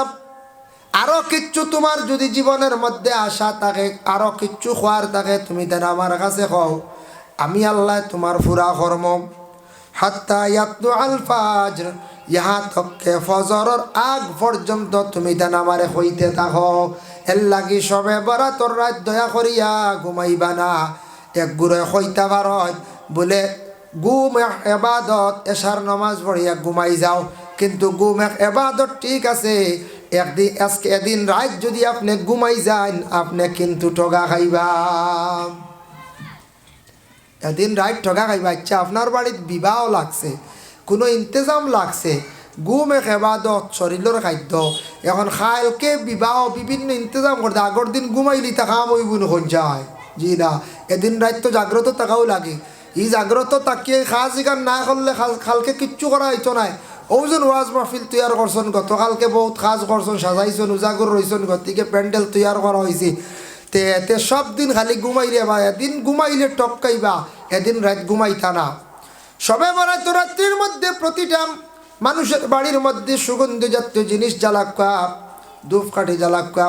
আরো কিচ্ছু তোমার যদি জীবনের মধ্যে আশা থাকে, আরো কিচ্ছু খোয়ার থাকে, তুমি তার আমার কাছে কও, আমি আল্লাহ তোমার পুরা কর্ম। হাত্তা ইয়াতলু আল ফাজর, ইহা তককে ফজরের আগ পর্যন্ত তুমি তান আমারে হইতে থাকো। এর লাগি সবে বরাতর রাত দয়া করিয়া ঘুমাইবা না। এক গুড়ে হইতা পারত বলে গুম এবাদত, এশার নমাজ পড়িয়া ঘুমাই যাও, কিন্তু গুম এক এবাদত ঠিক আছে, একদিন আজকে এদিন রাত যদি আপনি ঘুমাই যান আপনি কিন্তু ঠগা খাইবা। এদিন রাত ঠগা খাইবা। আচ্ছা আপনার বাড়িতে বিবাহ লাগছে, কোনো ইন্তজাম লাগছে, গুম এক এবাদত শরীরের খাদ্য, এখন খাইলকে বিবাহ বিভিন্ন ইন্তজাম করতে আগর দিন ঘুমাইলি তা খাম ওই গুণ হন যায়। জি না, এদিন রাত তো জাগ্রত থাকাও লাগে। এই জাগ্রত তাকিয়ে খাস ইগান না করলে খালকে কিচ্ছু করা হইতো নাই। ওজন ওয়াজ মাহফিল তৈয়ার করছেন, গতকালকে বহুত কাজ করছেন, সাজাইছেন, উজাগর রয়েছেন, গতিকে প্যান্ডেল তৈয়ার করা হয়েছে। তে সব দিন খালি ঘুমাইলে বা এদিন ঘুমাইলে টপকাইবা, এদিন রাত ঘুমাইতা না। সবে বরাত রাত্রির মধ্যে প্রতিটা মানুষের বাড়ির মধ্যে সুগন্ধি জাতীয় জিনিস জ্বালাকা, ধূপকাঠি জ্বালাকা,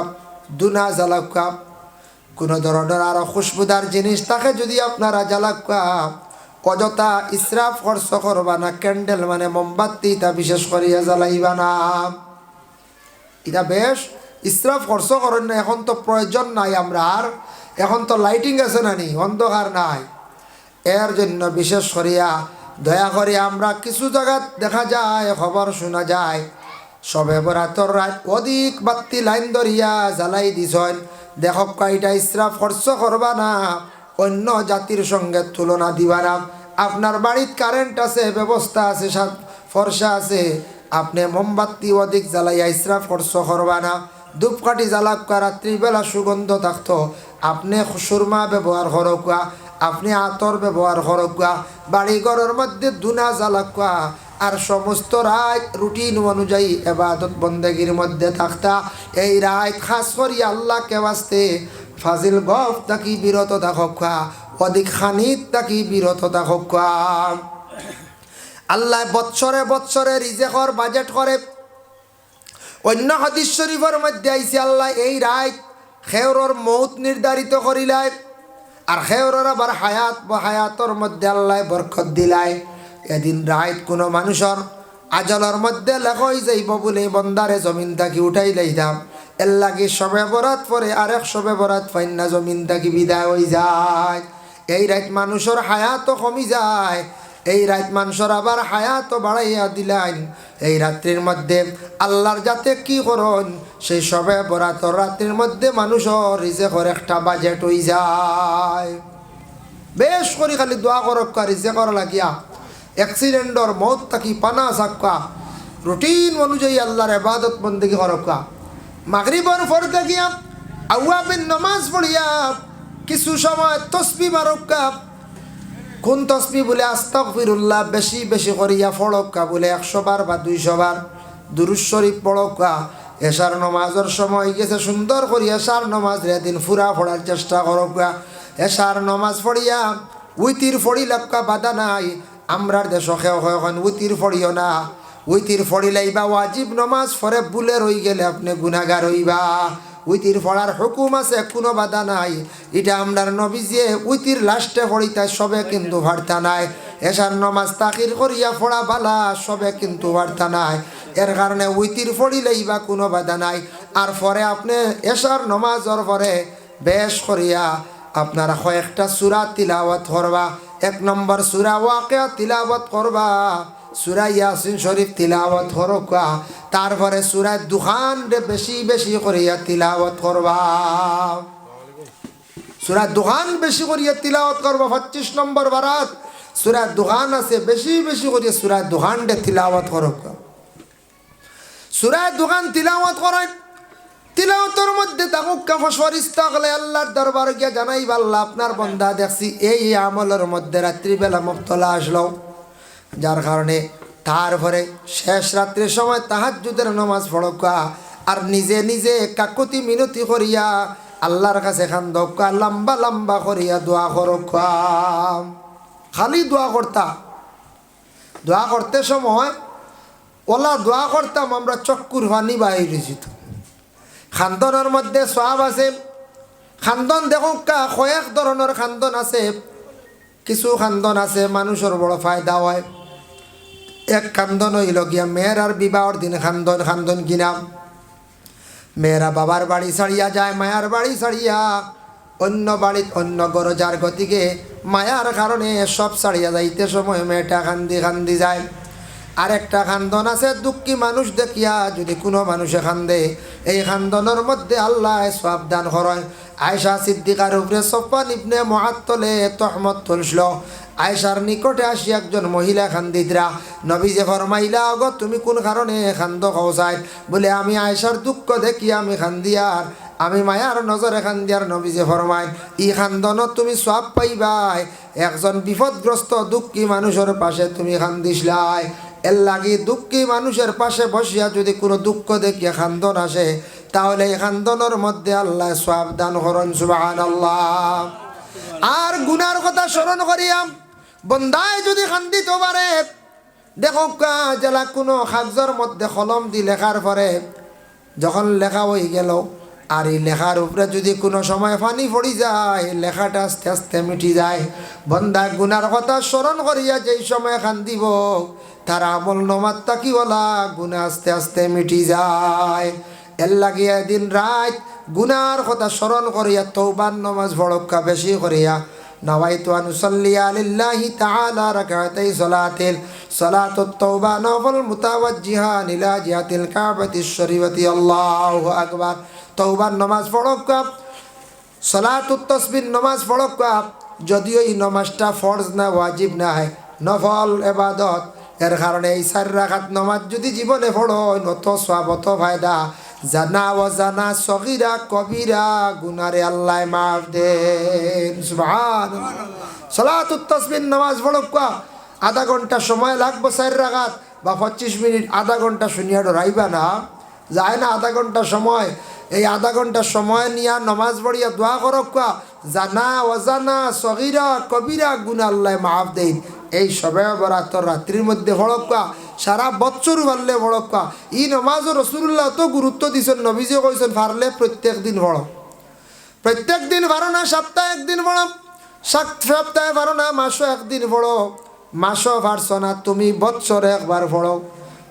দুনা জ্বালাকা, কোনো ধরনের আরো খুশবুদার জিনিস তাকে যদি আপনারা জ্বালাকা, অযথা ইসরাফ খরচ করবা না। ক্যান্ডেল মানে মোমবাতি, তা বিশেষ করিয়া জ্বালাইবা না। এটা বেশ ইসরাফ খরচ করেন না, এখন তো প্রয়োজন নাই আমরা আর, এখন তো লাইটিং আছে না নি, অন্ধকার নাই। এর জন্য বিশেষ করিয়া দয়া করে আমরা কিছু জায়গা দেখা যায়, খবর শোনা যায়, সবে বরাতর রাত অধিক বাতি লাইন ধরিয়া জ্বালাই দিছেন। দেখক কয়টা ইসরাফ খরচ করবা না, অন্য জাতির সঙ্গে তুলনা দিবা না। আপনার বাড়িতে কারেন্ট আছে, ব্যবস্থা আছে, ফর্সা আছে, আপনি মোমবাতি অধিক জ্বালাইয়া ইসরাফ খরচ করবা না। ধূপকাঠি জ্বালাকা, রাত্রিবেলা সুগন্ধ থাকতো, আপনি সুরমা ব্যবহার করকা, আপনি আতর ব্যবহার করকা, বাড়িঘরের মধ্যে দুনা জ্বালাকা, আর সমস্ত রাত রুটিন অনুযায়ী এবাদত বন্দেগীর মধ্যে থাকতা। এই রাত খাস করি আল্লাহকে বাঁচতে ফাজিল গফ তাকি বিরত থাকা, অধিক খানিত তাকি বিরত থাকা। আল্লাহ বৎসরে বৎসরে রিজেকর বাজেট করে। অন্য হাদিস শরীফের মধ্যে আইছে আল্লাহ এই রাত খেয়রর মৌত নির্ধারিত করিলাই, আর খেয়রর আবার হায়াত বা হায়াতর মধ্যে আল্লাহ বরকত দিলাই। এদিন রাত কোনো মানুষের আজলের মধ্যে লেখই যাইব বলে বন্দারে জমিন থাকি উঠাই লাইতাম। এর লাগে সবে বরাত পরে আরেক সবে বরাত ফাইন্না জমিন থাকি বিদায় হয়ে যায়। এই রাত মানুষের হায়াতও কমি যায়, এই রাত মানুষের আবার হায়াতও বাড়াইয়া দিলেন। এই রাত্রির মধ্যে আল্লাহর যাতে কি করন, সেই সবে বরাতর রাত্রির মধ্যে মানুষের রিজেকর একটা বাজেট হয়ে যায়। বেশ করে খালি দোয়া করক্কা, রিজেকর লাগিয়া অ্যাক্সিডেন্টর মত তাকি পানা সাক্কা, রুটিন অনুযায়ী আল্লাহর ইবাদত বন্দেগী করক্কা। মাগরিবর পর থাকিয়া আউয়াবের নমাজ পড়িয়া কিছু সময় তসবিহ মারক্কা। কোন তসবিহ বলে আস্তাগফিরুল্লাহ বেশি বেশি করিয়া পড়ক্কা, বলে 100 বার বা 200 বার দুরূদ শরীফ পড়ক্কা। এশার নমাজের সময় গেছে, সুন্দর করিয়া এশার নমাজ দিন ফুরা পড়ার চেষ্টা করক্কা। এশার নমাজ পড়িয়া উইতির ফড়ি লাপকা বাধা নাই। আমরার দেশ এখন উইতির ফড়িও না। উইতির ফড়িলেই বা ওয়াজিব নমাজ ফরে বুলে রই গেলে আপনি গুনাহগার হইবা। উইতির ফড়ার হুকুম আছে, কোনো বাধা নাই। এটা আমরার নবীজিয়ে উইতির লাস্টে ফড়িতে সবে কিন্তু ভার্তা নাই। এশার নমাজ তাকির করিয়া ফড়া বালা সবে কিন্তু ভার্তা নাই। এর কারণে উইতির ফড়িলেই বা কোনো বাধা নাই। আর পরে আপনি এশার নমাজর পরে বেশ করিয়া আপনারা কয়েকটা সূরা তিলাওয়াত করবা। 1 নম্বর সূরা ওয়াকিয়া তিলাওয়াত করবা, সূরা ইয়াসিন শরীফ তিলাওয়াত করবা, তারপরে সূরা দুখান বেশি বেশি করিয়া তিলাওয়াত করবা। সূরা দুখান বেশি করিয়া তিলাওয়াত করবা। 25 নম্বর বারাত সূরা দুখান আছে, বেশি বেশি করিয়া সূরা দুখান তিলাওয়াত করবা। সূরা দুখান তিলাওয়াত করেন। তিলাওয়াতের মধ্যে তাকুক্কা ফরিস্তা গলে আল্লাহর দরবার গিয়া জানাইবা, আল্লাহ আপনার বান্দা দেখছি এই আমলের মধ্যে রাত্রিবেলা মুবতলা আসলো, যার কারণে তারপরে শেষ রাত্রির সময় তাহাজ্জুদের নামাজ পড়কা আর নিজে নিজে কাকুতি মিনতি করিয়া আল্লাহর কাছে খান্দকা লম্বা লম্বা করিয়া দোয়া করকা। খালি দোয়া করতা। দোয়া করতে সময় ওলা দোয়া করতাম আমরা চক্কুর পানি বাইরে যেত। খান্দনের মধ্যে সওয়াব আছে। খান্দন দেখো কয়েক ধরনের খান্দন আছে। কিছু খান্দন আছে মানুষের বড় ফায়দা হয়। এক খান্দন হইল গিয়া মেয়ের আর বিবাহর দিন খান্দন। খান্দন কিনা মেয়েরা বাবার বাড়ি ছাড়িয়া যায়, মায়ার বাড়ি ছাড়িয়া অন্য বাড়িত অন্য গরজার গতিকে মায়ার কারণে সব ছাড়িয়া যাইতে সময় মেয়েটা কান্দি কান্দি যায়। আরেকটা খান্দন আছে দুঃখী মানুষ দেখিয়া যদি কোনো মানুষে খান্দে, এই খান্দনের মধ্যে আল্লাহ সওয়াব দান করেন। আয়েশা সিদ্দিকার উপরে সফওয়ান ইবনে মুআত্তলে তহমত তুলছিল। আয়েশার নিকটে আসি একজন মহিলা খান্দিদরা। নবীজি ফরমাইলা, গো তুমি কোন কারণে খান্দ কওসাই? বলে আমি আয়েশার দুঃখ দেখিয়া আমি খান্দিয়ার, আমি মায়ার নজরে খান্দিয়ার। নবীজি ফরমাইন, ই খান্দনত তুমি সওয়াব পাইবাই। একজন বিপদগ্রস্ত দুঃখী মানুষের পাশে তুমি খান্দিসলাই। এর লাগি দুঃখী মানুষের পাশে বসিয়া যদি কোনো দুঃখ দেখিয়া খান্দন আসে, তাহলে এই খান্দনের মধ্যে আল্লাহ সওয়াব দান করেন। সুবহানাল্লাহ। আর গুনার কথা স্মরণ করিয়া বন্দায় যদি খান্দিতে পারে, দেখো জেলা কোনো কাগজের মধ্যে কলম দি লেখার পরে যখন লেখা হয়ে গেল, আর এই লেখার উপরে যদি কোনো সময় পানি পড়ি যায়, লেখাটা আস্তে আস্তে মিটি যায়। বন্দা গুনার কথা স্মরণ করিয়া যেই সময় খান্দিব, তার আমল নমাত্তা কি বলা গুনাহ আস্তে আস্তে মিটি যায়। এর লাগিয়া দিন রাত গুনার কথা স্মরণ করিয়া তওবার নামাজ পড়কা বেশি করিয়া নাওয়াইতু আন উসাল্লিয়া লিল্লাহি তাআলা রাকাতাই সালাতুত তাওবা নফল মুতাওয়াজ্জিহান ইলা জিহাতিল কাবাতিশ শরীফাতি। আল্লাহু আকবার। তওবার নামাজ পড়কা, সালাতুত তাসবিহ নামাজ পড়কা। যদিও এই নামাজটা ফরজ না, ওয়াজিব না, হয় নফল ইবাদত। এর কারণে এই 4 রাকাত নামাজ যদি জীবনে পড়ো, নত সওয়াব ত ফায়দা। জানা ও জানা সগীরা কবিরা গুনারে আল্লাহ মাফ দেন। সুবহানাল্লাহ। সালাতুত তাসবিহ নামাজ পড়কা, আধা ঘন্টা সময় লাগবে 4 রাকাত বা 25 মিনিট। আধা ঘন্টা শুনিয়া ডরাইবা না, যায় না আধা ঘন্টা সময়। এই আধা ঘন্টা সময় নিয়া নামাজ পড়িয়া দোয়া করকা, জানা অজানা সগীরা কবিরা গুনাহ আল্লাহ মাফ দেন। এই সবে বরাতর রাত্রির মধ্যে পড়কা, সারা বছর পারলে পড়কা। ই নমাজ রাসূলুল্লাহ তো গুরুত্ব দিয়েছেন। নবীজি কইছেন পারলে প্রত্যেক দিন পড়ো। প্রত্যেক দিন পারো না, সপ্তাহে একদিন পড়ো। সপ্তাহে পারো না, মাসে একদিন পড়ো। মাসও পারছো না, তুমি বৎসরে একবার পড়ো।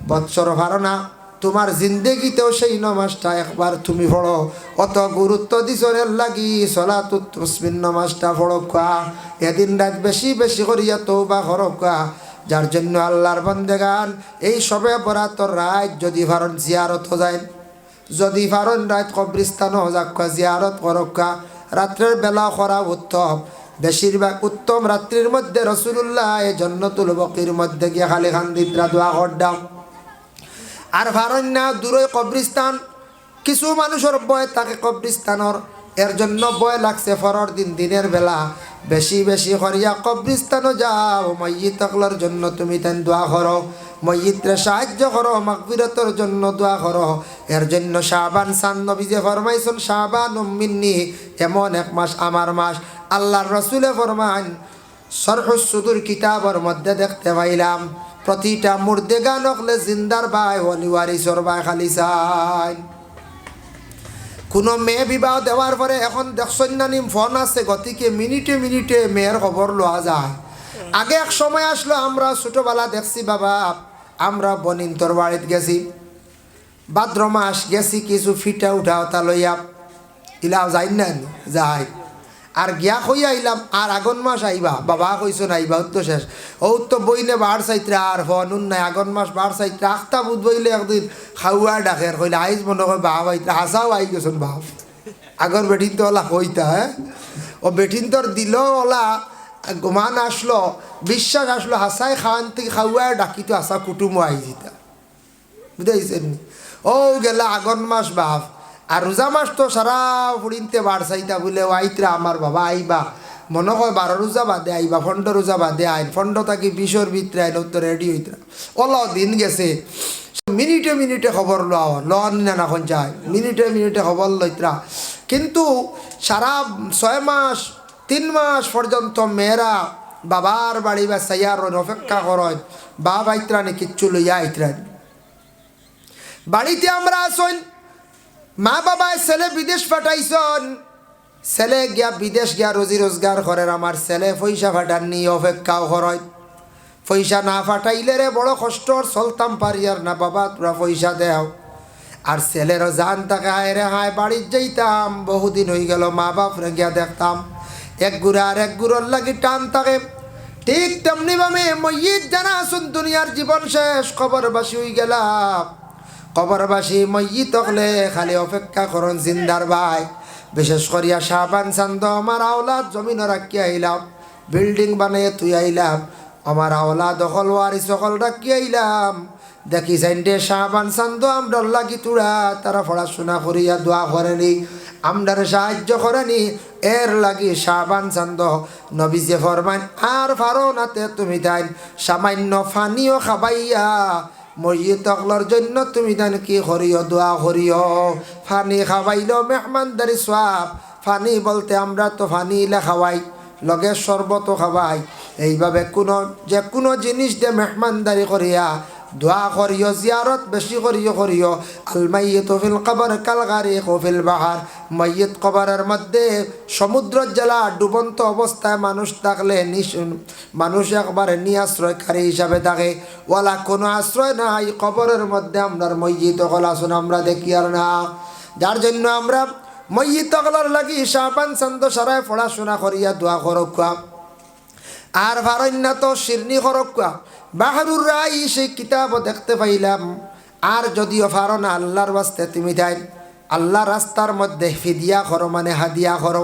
বৎসর পারো না, তোমার জিন্দেগিতেও সেই নামাজটা একবার তুমি পড়ো। অত গুরুত্ব দিছরের লাগি সালাতুত তাসবিহ নামাজটা পড়কা। এদিন রাত বেশি বেশি করিয়া তওবা করকা। যার জন্য আল্লাহর বান্দেগান এই সবে বরাতর রাত যদি পারেন জিয়ারত যায়, যদি পারেন রাত কবরস্থানও যাক্কা জিয়ারত করকা। রাত্রের বেলা করা উত্তম, বেশিরভাগ উত্তম রাত্রির মধ্যে। রাসূলুল্লাহ জান্নাতুল বাকির মধ্যে গিয়ে খালি খান্দিতরা দোয়া করদাম। আর পারেন না দূরে কবরস্থান, কিছু মানুষের ভয় থাকে কবরস্থানের, এর জন্য ভয় লাগছে ফরর দিন দিনের বেলা বেশি বেশি করিয়া কবরস্থানও যাও। ময়্যিত আকলার জন্য তুমি তেন দোয়া করো, ময়্যিতরে সাহায্য করো, মাগফিরাতের জন্য দোয়া করো। এর জন্য শাবান সান নবীজি ফরমাইছেন, শাবান মিন্নি, এমন এক মাস আমার মাস। আল্লাহর রাসূলে ফরমান, শরহুস সুদুর কিতাবের মধ্যে দেখতে পাইলাম প্রতিটা মুর্দেগা নকলে জিন্দার ভাই অনিওয়ারিসর ভাই খালি চাই। কোনো মেয়ে বিবাহ দেওয়ার পরে এখন দেখছেন না নিম ফোন আছে গতিকে মিনিটে মিনিটে মেয়ের খবর লওয়া যায়। আগে এক সময় আসলো আমরা ছোটোবেলা দেখছি বাবা, আমরা বনিন্তর বাড়িত গেছি, ভাদ্র মাস গেছি কিছু ফিটা উঠা ওটা লইয়া ইলাও যাই না যাই আর গিয়া কই আইলাম আর আগন মাস আইবা বাবা কইছো না আইবা তো শেষ ও তো বইলে বার চাইত্রা আর ফনুন নাই আগন মাস বার চাইত্রা আখতা বুধ বইলে একদিন খাওয়া ডাকের কইলে আইজ মনে হয় বাপ আইত্রা হাসাও আই গেছেন বাপ আগর বেটিন তো ওলা কইতা হ্যাঁ ও বেটিন তোর দিল ওলা গোমান আসলো বিশ্বাস আসলো হাসাই খাওয়ান থেকে খাওয়া ডাকি তো হাসা কুটুমও আই যেতা বুঝাইছেন ও গেলা আগন মাস বাপ আর রোজা মাস তো সারা ফুড়িনতে বার চাইতা বলে আইতরা আমার বাবা আইবা মনে হয় 12 রোজা বাদে আইবা, 15 রোজা বাদে আইন 15 থাকি 20 ভিতরে আইন তো রেডি হইতরা ওলা দিন গেছে মিনিটে মিনিটে খবর লন না এখন যায় মিনিটে মিনিটে খবর লইতরা। কিন্তু সারা 6 মাস 3 মাস পর্যন্ত মেয়েরা বাবার বাড়ি বা সাইয়ার অপেক্ষা করেন বাবা আইতরানি কিচ্ছু লইয়া আইতরান। বাড়িতে আমরা আসন মা বাবায় ছেলে বিদেশ পাঠাইছন, ছেলে গিয়া বিদেশ গিয়া রোজি রোজগার করেন, আমার ছেলে পয়সা পাঠান নি অপেক্ষাও করেন। পয়সা না পাঠাইলে রে বড় কষ্টর চলতাম পারি আর না বাবা তোরা পয়সা দেও। আর ছেলেরও জান তাকে হায় রে হায় বাড়ির যাইতাম বহুদিন হয়ে গেল মা বাপ রে গিয়া দেখতাম এক গুড়া আর এক গুড়োর লাগি টান থাকে। ঠিক তেমনি ভাবে মইয়িত জানা আসুন দুনিয়ার জীবন শেষ খবরবাসী হয়ে গেলাম। কবরবাসী মইয়িত হলে খালি অপেক্ষা করন জিন্দার ভাই। বিশেষ করিয়া শাহবান চান্দ আমার আওলাদ জমিন রাখি আইলাম, বিল্ডিং বানিয়ে তুই আইলাম, আমার আওলাদ দখল ওয়ারি সকল রাখি আইলাম। দেখি সাইন্ডে শাহবান চান্দ আমরার লাগি তুড়া তারা পড়াশোনা করিয়া দোয়া করেনি, আমরার সাহায্য করেনি। এর লাগি শাহবান চান্দ নবীজে ফরমান আর ফারো নাতে তুমি তাই সামান্য ফানিও খাবাইয়া মসজিদ তকলর জন্য তুমি তান কি করিও দোয়া করিও। ফানি খাওয়াইল মেহমানদারি সোয়াব, ফানি বলতে আমরা তো ফানি ইলে খাওয়াই লগে শরবতও খাওয়াই। এইভাবে যে কোনো জিনিস দিয়ে মেহমানদারি করিয়া দোয়া করিও, জিয়ারত বেশি করিও। আল মাইয়িতু ফিল কবর কাল গারিকু ফিল বাহার। মাইয়িত কবরের মধ্যে সমুদ্র জেলা ডুবন্ত অবস্থায় মানুষ থাকলে মানুষ একবারে নিরাশ্রয়কারী হিসাবে থাকে, ওলা কোনো আশ্রয় নাই কবরের মধ্যে। আমরার মইয়িত হল আসুন আমরা দেখি আর না, যার জন্য আমরা মইয়িত হলার লাগি শাহবান চান্দ সারায় পড়াশোনা করিয়া দোয়া করকুয়া। আর ভারণ্য তো শিরনি করকুয়া বাহারুর রাই সেই কিতাব দেখতে পাইলাম। আর যদিও পারো না আল্লাহর বাস্তে তুমি দেয় আল্লাহ রাস্তার মধ্যে ফিদিয়া করো মানে হাদিয়া করো,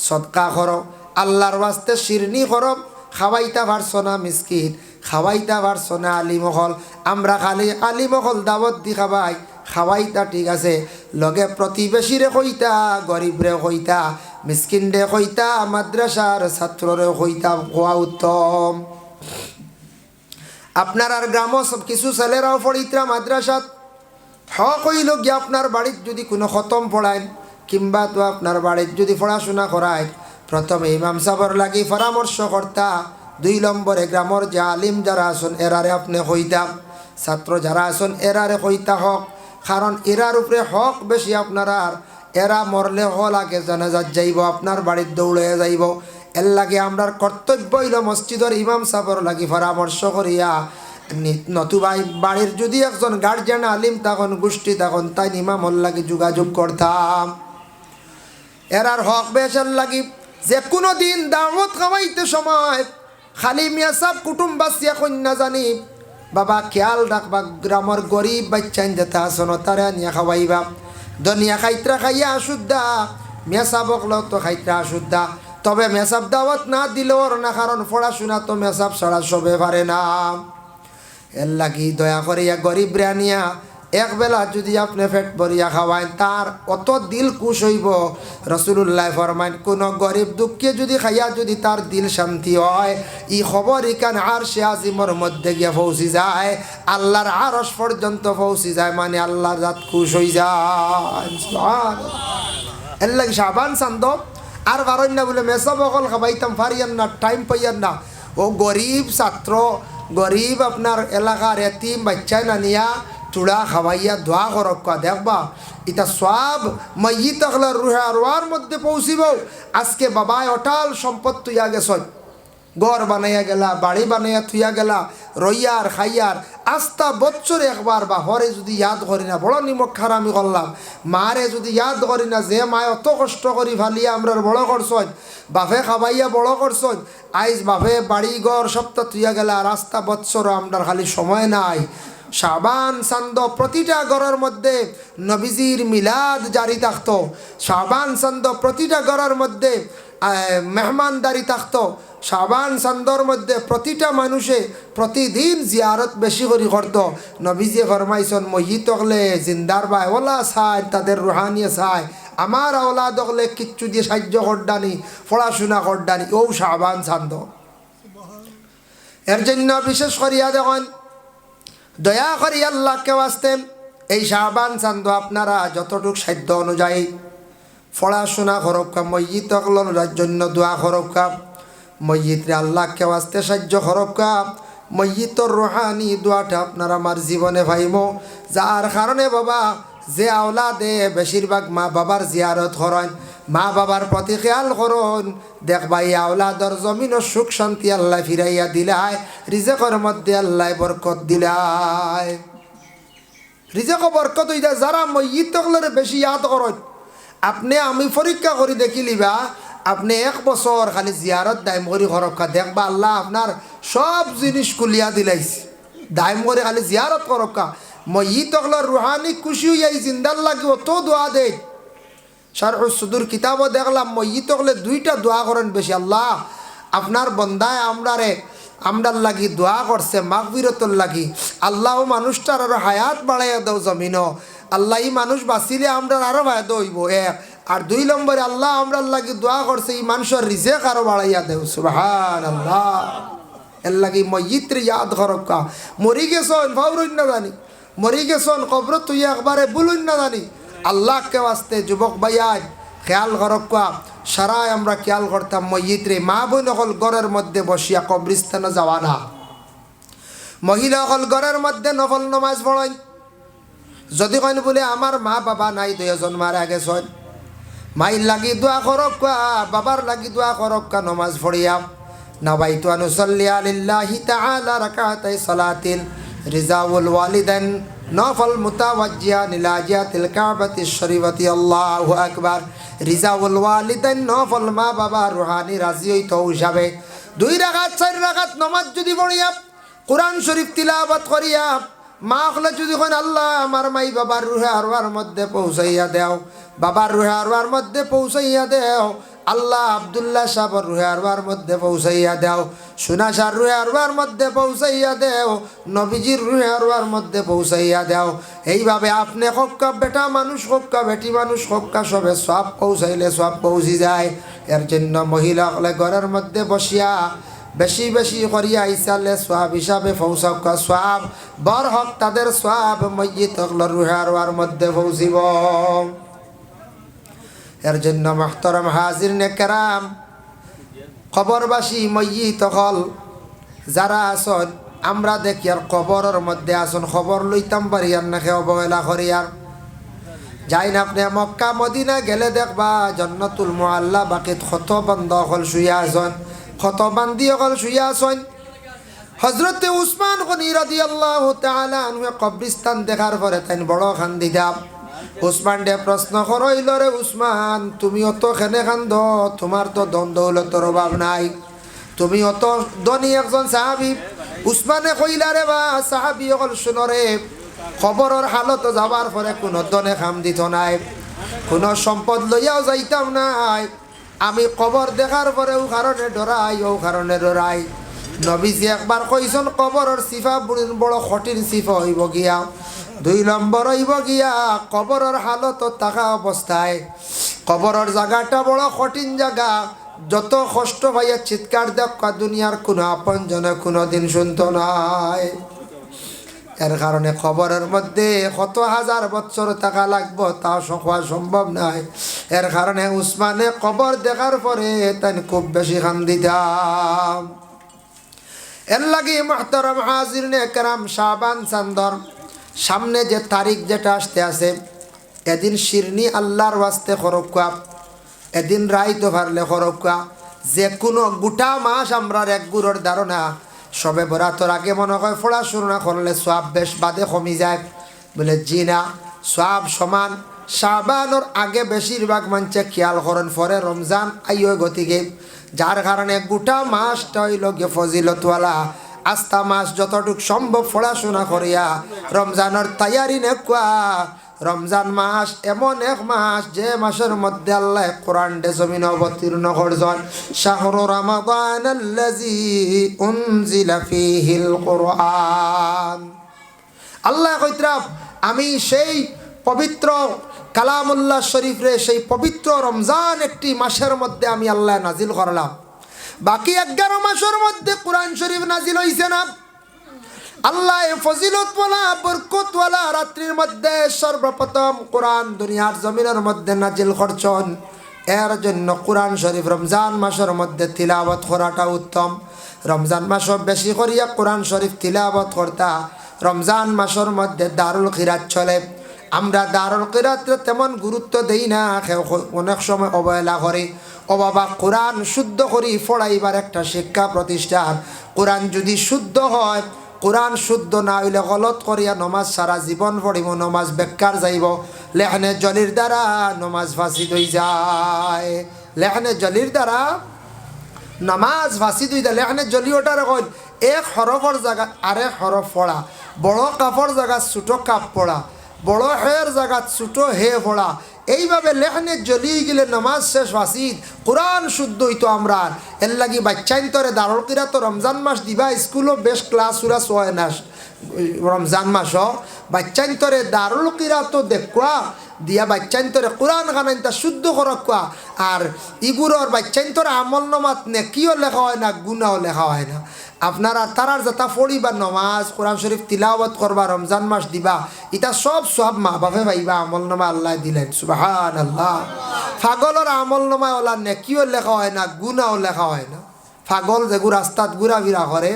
সদকা করো, আল্লাহর বাস্তে শিরনি করো। খাওয়াইতা পারছো না মিসকিন, খাওয়াইতা পারছো না আলিমহল, আমরা খালি আলিমহল দাওয়াত দি খাওয়াই, খাওয়াইতা ঠিক আছে, লগে প্রতিবেশীরে কইতা, গরিবরে কইতা, মিসকিনরে কইতা, মাদ্রাসার ছাত্ররে কইতা, খোয়া উত্তম। আপনার আর গ্রামও কিছু ছেলেরাও পড়িত্রা মাদ্রাসাত হক হইল গিয়ে আপনার বাড়ির যদি কোনো খতম পড়ায় কিংবা তো আপনার বাড়ির যদি পড়াশোনা করায়, প্রথমে ইমাম সাহর লাগি পরামর্শ কর্তা, 2 নম্বরে গ্রামের যে আলিম যারা আসুন এরারে আপনি কইতা, ছাত্র যারা আসুন এরারে কইতা হক, কারণ এরার উপরে হক বেশি আপনার। আর এরা মরলে হল আগে জানাজাত যাইব, আপনার বাড়ির দৌড়ে যাইব। এর লাগে আমরা কর্তব্য হইল মসজিদের ইমাম সাহর লাগি পরামর্শ করিয়া, নতুবাই বাড়ির যদি একজন গার্জিয়ান আলিম তখন গোষ্ঠী তখন তাই ইমামর লাগি যোগাযোগ করতাম। এরার হক বেশার লাগি যে কোনো দিন দাওয়াত খাওয়াইতে সময় খালি মিয়া সাহ কুটুমবাসী কন্যা জানি বাবা খেয়াল রাখবা, গ্রামের গরিব বাচ্চান যেতে আসন তারা নিয়ে খাওয়াইবা। দুনিয়া খাইত্রা খাইয়া আসুদ্ধা, মেসা বকলো তো খাইত্রা আসুদ্ধা। তবে মেসাব দাওয়াত না দিলেও না, কারণ পড়াশোনা তো মেসাব ছাড়া সবে পারে না। এর লাগি দয়া করিয়া গরিব রানিয়া একবেলা যদি আপনি পেট ভরিয়া খাওয়ান তার অত দিল খুশ হইব। রসুল্লাহ ফরমাইন কোন গরিব দুঃখে যদি খাইয়া যদি তার দিল শান্তি হয়, ই খবর ইকান আর সে আজিমর মধ্যে গিয়ে পৌঁছি যায়, আল্লাহর আরশ পর্যন্ত পৌঁছি যায়, মানে আল্লাহর জাত খুশ হয়ে যায়। এর লাগি শাবান চান্দ আর পারেন না বলে মেসব অকল খাবাইতাম পারিয়ান না, টাইম পাইয়ান না। ও গরিব ছাত্র, গরিব আপনার এলাকার এতিম বাচ্চা না নিয়া চূড়া খাওয়াইয়া দোয়া করক্কা দেখবা এটা সব ময়িত আকলার রুহে আরওয়ার মধ্যে পৌঁছিব। আজকে বাবায় অটাল সম্পদ তুইয়া গেছ, ঘর বানাইয়া গেলা, বাড়ি বানাইয়া থুইয়া গেলা, রইয়ার খাইয়ার আস্তা বছরে একবার বা হরে যদি ইয়াদ করি না, বড় নিমক খারামি করলাম। মারে যদি ইয়াদ করি না, যে মায় অত কষ্ট করি ফালিয়া আমরা বড় করছন, বাপে খাবাইয়া বড় করছন, আইজ বাপে বাড়ি ঘর সপ্তাহ থুইয়া গেলা, রাস্তা বৎসর আমরা খালি সময় নাই। শাবান চান্দ প্রতিটা ঘরের মধ্যে নবীজির মিলাদ জারি থাকতো। শাবান চান্দ প্রতিটা ঘরের মধ্যে মেহমানদারি থাকতো। শাবান চান্দর মধ্যে প্রতিটা মানুষে প্রতিদিন জিয়ারত বেশি করে করত। নবীজি ফরমাইছন মহিত হলে জিন্দার বাই ওলা চায়, তাদের রুহানিয়ে চায়, আমার ওলাদ হলে কিচ্ছু দিয়ে সাহায্য করডানি, পড়াশোনা করডানি, ও শাবান চান্দ। এর জন্য বিশেষ করিয়া দেখেন, দয়া করি আল্লাহকে ওয়াস্তে এই শাবান চান্দ আপনারা যতটুক সাধ্য অনুযায়ী পড়াশোনা করক্কা, মসজিদ অকলর জন্য দোয়া করক্কা, মসজিদরে আল্লাহকে ওয়াস্তে সাহায্য করক্কা। মসজিদর রুহানি দোয়াটা আপনারা আমার জীবনে ভাইম, যার কারণে বাবা যে আওলাদে বেশিরভাগ মা বাবার জিয়ারত করেন, মা বাবার প্রতি খেয়াল করুন, দেখবা এই আওলাদর জমিন ও সুখ শান্তি আল্লাহ ফিরাইয়া দিলায়, রিজেকর মধ্যে আল্লাহ বরকত দিলায়। রিজেক বরকত হইতা যারা মসজিদ তকলরে বেশি ইয়াদ করেন। আপনি আমি পরীক্ষা করি দেখিলিবা, আপনি এক বছর খালি জিয়ারত দাইম করি করক্কা, দেখবা আল্লাহ আপনার সব জিনিস কুলিয়া দিলাইছে। দাইম করে খালি জিয়ারত করক্কা, মসজিদ তকলর রুহানি খুশি হইয়া জিন্দার লাগিব তো দোয়া দেয়। শারহুস সুদুর কিতাবও দেখলাম মসজিদ তকলে দুইটা দোয়া করেন বেশি, আল্লাহ আপনার বন্দায় আমরার লাগি দোয়া করছে মাগফিরতর লাগি, আল্লাহ মানুষটার আরো হায়াত বাড়াইয়া দাও জমিন, আল্লাহ এই মানুষ বাঁচিলে আমরা আরো ফায়দা হইব এক। আর 2 নম্বরে আল্লাহ আমরার লাগি দোয়া করছে এই মানুষের রিজেক আরো বাড়াইয়া দেও, সুবহানাল্লাহ। এর লাগি মসজিদরে ইয়াদ করক্কা। মরি গেছন ভাউরই না জানি, মরি গেছন কবর তুই একবারে বলুন না জানি, আল্লাহকে ওয়াস্তে যুবক ভাইয়াই খেয়াল করক্কা। সারাই আমরা খেয়াল করতাম মসজিদরে, মা বোন অকল ঘরের মধ্যে বসিয়া কবরিস্তানে যাওয়া না, মহিলা অকল ঘরের মধ্যে নফল নমাজ পড়েন। যদি কইন বলে আমার মা বাবা নাই, 2 জন মারা গেছেন, মাইর লাগি দোয়া করক্কা, বাবার লাগি দোয়া করক্কা, নমাজ পড়িয়া নাবাইতু আনুসাল্লি আলিল্লাহি তাআলা রাকাতাই সালাতিল রিজাউল ওয়ালিদান নফল মুতাওয়াজ্জিয়া নিলাজিয়াতিল কাবাতিশ শরীফাতি, আল্লাহু আকবার। রিজাউল ওয়ালিদান নফল মা বাবা রুহানি রাজি হইতো হিসাবে 2 রাকাত 4 রাকাত নমাজ যদি পড়িয়া কোরআন শরীফ তিলাওয়াত করিয়া মা হলে যদি কন আল্লাহ আমার মাই বাবার রুহে আরওয়ার মধ্যে পৌঁছাইয়া দেও, বাবার রুহে আরওয়ার মধ্যে পৌঁছাইয়া দেও, আল্লাহ আব্দুল্লাহ সাহর রুহে আরওয়ার মধ্যে পৌঁছাইয়া দেও, সুনা শাহর রুহে আরওয়ার মধ্যে পৌঁছাইয়া দেও, নবীজির রুহে আরওয়ার মধ্যে পৌঁছাইয়া দেও। এইভাবে আপনি হক্কা বেটা মানুষ হক্কা বেটি মানুষ হক্কা সবে সব পৌঁছাইলে সব পৌঁছি যায়। এর জন্য মহিলা হলে ঘরের মধ্যে বসিয়া বেশি বেশি করিয়া ইসালে সোয়াব হিসাবে পৌঁছাক্কা, সোয়াব বর হক তাদের সোয়াব মসজিদ হকলর রুহে আরওয়ার মধ্যে পৌঁছিব। এর জন্য মুহতারাম হাজিরিনে কেরাম, কবরবাসী মসজিদ হল যারা আসন, আমরা দেখি আর কবরের মধ্যে আসন, খবর লইতাম পারি আর নাকি অবহেলা করিয়ার যাই না। আপনি মক্কা মদিনা গেলে দেখবা জান্নাতুল মুআল্লা বাকিত কত বান্দা হল শুইয়া আসন, কত বান্দি হল শুইয়া আসন। হযরতে উসমান গনি রাদিয়াল্লাহু তাআলা আনহু কবরস্থান দেখার পরে তাই বড় খান্দি দাম। উসমান ডে প্রশ্ন করইল, রে উসমান তুমি অত খেনে খান্দ, তোমার তো ধন দৌলতর অভাব নাই, তুমি অত ধনী একজন সাহাবী। উসমানে কইলা, রে বা সাহাবী অকল শুনরে, খবরের হালত যাবার পরে কোনো ধনে খাম দিত নাই, কোনো সম্পদ লইয়াও যাইতাম নাই, আমি কবর দেখার পরে ও কারণে ডরাই, ও কারণে ডরাই। নবীজি একবার কইছেন কবরের সিফা বড় কঠিন সিফা হইব গিয়া, 2 নম্বর হইব গিয়া কবরের হালত থাকা অবস্থায়, কবরের জায়গাটা বড় কঠিন জায়গা, যত কষ্ট ভাইয়া চিৎকার দেখা দুনিয়ার কোনো আপন জনে কোনো দিন শুনতো নাই। এর কারণে খবরের মধ্যে কত হাজার বছর থাকা লাগবো তাও হওয়া সম্ভব নয়। এর কারণে উসমানে কবর দেখার পরে তাই খুব বেশি কান্দিতাম। এর লাগি মুহতারাম হাজিরিনে কেরাম, শাবান চান্দর সামনে যে তারিখ যেটা আসতে আছে, এদিন শিরনি আল্লাহর ওয়াস্তে খরক্কা, এদিন রাইতো পারলে খরক্কা। যে কোনো গোটা মাস আমরা এক গুড়োর ধারণা সবে বরাতর আগে মনে হয় পড়াশোনা করলে সব বেশ বাদে কমি যায়। বলে জি না, সব সমান। শাবানোর আগে বেশিরভাগ মানুষে খেয়াল করেন, পরে রমজান আইয় গতিকে, যার কারণে গোটা মাসটা হইল গিয়ে ফজিলতওয়ালা। আস্থা মাস যতটুক সম্ভব পড়াশোনা করিয়া রমজানের তৈয়ারি নেকুয়া। রমজান মাস এমন এক মাস যে মাসের মধ্যে আল্লাহ কোরআন ডে জমিন অবতীর্ণ করছেন। শাহরু রমাদানাল্লাযী উনজিলা ফীহিল কুরআন। আল্লাহ কইতরা আমি সেই পবিত্র কালামুল্লাহ শরীফ রে, সেই পবিত্র রমজান একটি মাসের মধ্যে আমি আল্লাহ নাজিল করলাম। বাকি 11 মাসের মধ্যে কোরআন শরীফ নাজিল হইছে না। আল্লাহ ফজিলতওয়ালা বরকতওয়ালা রাত্রির মধ্যে সর্বপ্রথম কোরআন দুনিয়ার জমিনের মধ্যে নাজিল করছেন। এর জন্য কোরআন শরীফ রমজান মাসের মধ্যে তিলাওয়াত করাটা উত্তম। রমজান মাসও বেশি করিয়া কোরআন শরীফ তিলাওয়াত করতা। রমজান মাসের মধ্যে দারুল কিরাত চলে। আমরা দারুল কিরাতে তেমন গুরুত্ব দেই না, অনেক সময় অবহেলা করি। ও বাবা, কোরআন শুদ্ধ করি পড়াইবার একটা শিক্ষা প্রতিষ্ঠান। কোরআন যদি শুদ্ধ হয়, কোরআন শুদ্ধ না হইলে গলত করিয়া নমাজ সারা জীবন পড়িব, নমাজ বেকার যাইব। লেহনে জলির দ্বারা নমাজ ফাঁসিদ হয়ে যায়। লেহনে জলির দ্বারা নামাজ ফাঁসিদ হয়ে যায়। লেহনে জলি ওটার কইল এক হরফর জায়গা আরেক হরফ পড়া, বড় কাপড় জায়গা ছোটো কাপ পড়া, বড় হের জায়গা ছোটো হে পড়া। এইভাবে লেখনে জ্বলিয়ে গেলে নামাজ শেষ ফাঁসিদ। কোরআন শুদ্ধ হইতো আমরা। এর লাগি বাচ্চাইন্তরে দারুল কিরাত রমজান মাস দিবা, স্কুলও বেশ ক্লাস উরা হয় না। রমজান মাসও বাচ্চাইন্তরে দারুল কিরাত দেখুয়া দিয়া বাচ্চাইন্তরে কোরআন গানাইনটা শুদ্ধ করকুয়া। আর ইগুরর বাচ্চাইন্তরে আমল নমাত নেকিও লেখা হয় না, গুনাও লেখা হয় না। আপনারা তারার যাতা পড়িবা, নমাজ কোরআন শরীফ তিলাওয়াত করবা, রমজান মাস দিবা, এটা সব মা বাপে পাইবা। আমল নামা আল্লাহ দিলেন, সুবহানাল্লাহ। পাগলের আমল নামা ওলা নেকিও লেখা হয় না, গুনাও লেখা হয় না। পাগল যেগু রাস্তাত ঘুরাফিরা করে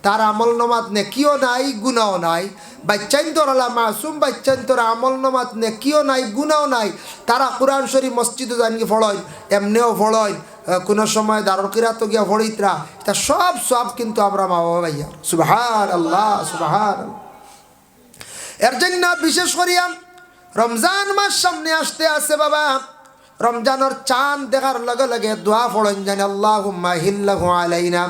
তার আমল নামাত নেকিও নাই, গুনাও নাই। বাচ্চাইন্তর আলা মাসুম বাচ্চাইন্তর আমল নামাত নেকিও নাই, গুনাও নাই। তারা কোরআন শরীফ মসজিদে জানিয়ে ফড়য়, এমনিও ফড়য়, কোনো সময় দারুল কিরাত গিয়া ফড়িতরা। তা সব কিন্তু আমরা মা বাবা ভাইয়া, সুবহানাল্লাহ সুবহানাল্লাহ। এর জন্য বিশেষ করিয়া রমজান মাস সামনে আসতে আছে বাবা। রমজানের চাঁদ দেখার লগে লগে দোয়া পড়েন জানি, আল্লাহুম্মা হিল্লাহু আলাইনা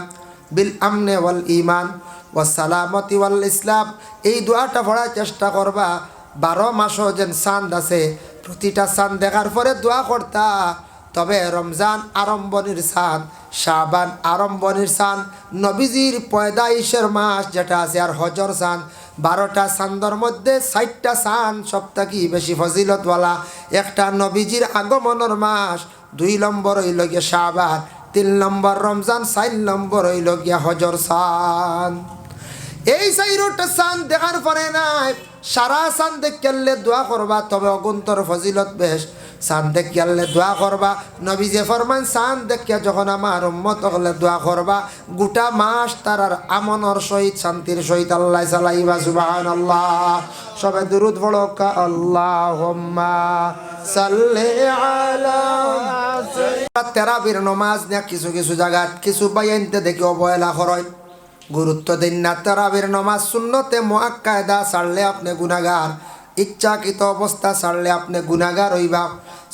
বিল আমনে ওয়াল ঈমান ওয়াস সালামতি ওয়াল ইসলাম। এই দোয়াটা পড়ার চেষ্টা করবা। 12 মাসও যেন চাঁদ আছে, প্রতিটা চাঁদ দেখার পরে দোয়া করতা। তবে রমজান আরম্ভনির চাঁদ, শাবান আরম্ভনির চাঁদ, নবীজির পয়দাইশের মাস যেটা আছে, আর হজর চাঁদ, 12টা চাঁদর মধ্যে 4টা চাঁদ সপ্তাহে বেশি ফজিলতওয়ালা। একটা নবীজির আগমনের মাস, 2 নম্বর হইল গিয়া শাবান, 3 নম্বর রমজান, 4 নম্বর হইল গিয়া হজর চাঁদ। এই 4টা চাঁদ দেখার পরে নাই সারা চাঁদ দেখলে দোয়া করবা। তবে অগুন্তর ফজিলত বেশ। চাঁদ দেখিয়ালে দোয়া করবা। নবীজি ফরমান চাঁদ দেখিয়া যখন আমার উম্মত হলে দোয়া করবা, গোটা মাস তারার আমনের সহিত শান্তির সহিত আল্লাহ চালাইবা, সুবহানাল্লাহ। সবে দুরুদ পড়ো, আল্লাহুম্মা সাল্লি আলা। তেরাবির নমাজ নিয়ে কিছু জায়গাত কিছু বাইনতে দেখি অবহেলা করয়, গুরুত্ব দিন না। তারাবির নমাজ সুন্নতে মুআক্কাদা ছাড়লে আপনি গুনাহগার, ইচ্ছাকৃত অবস্থা ছাড়লে আপনি গুনাহগার হইবা।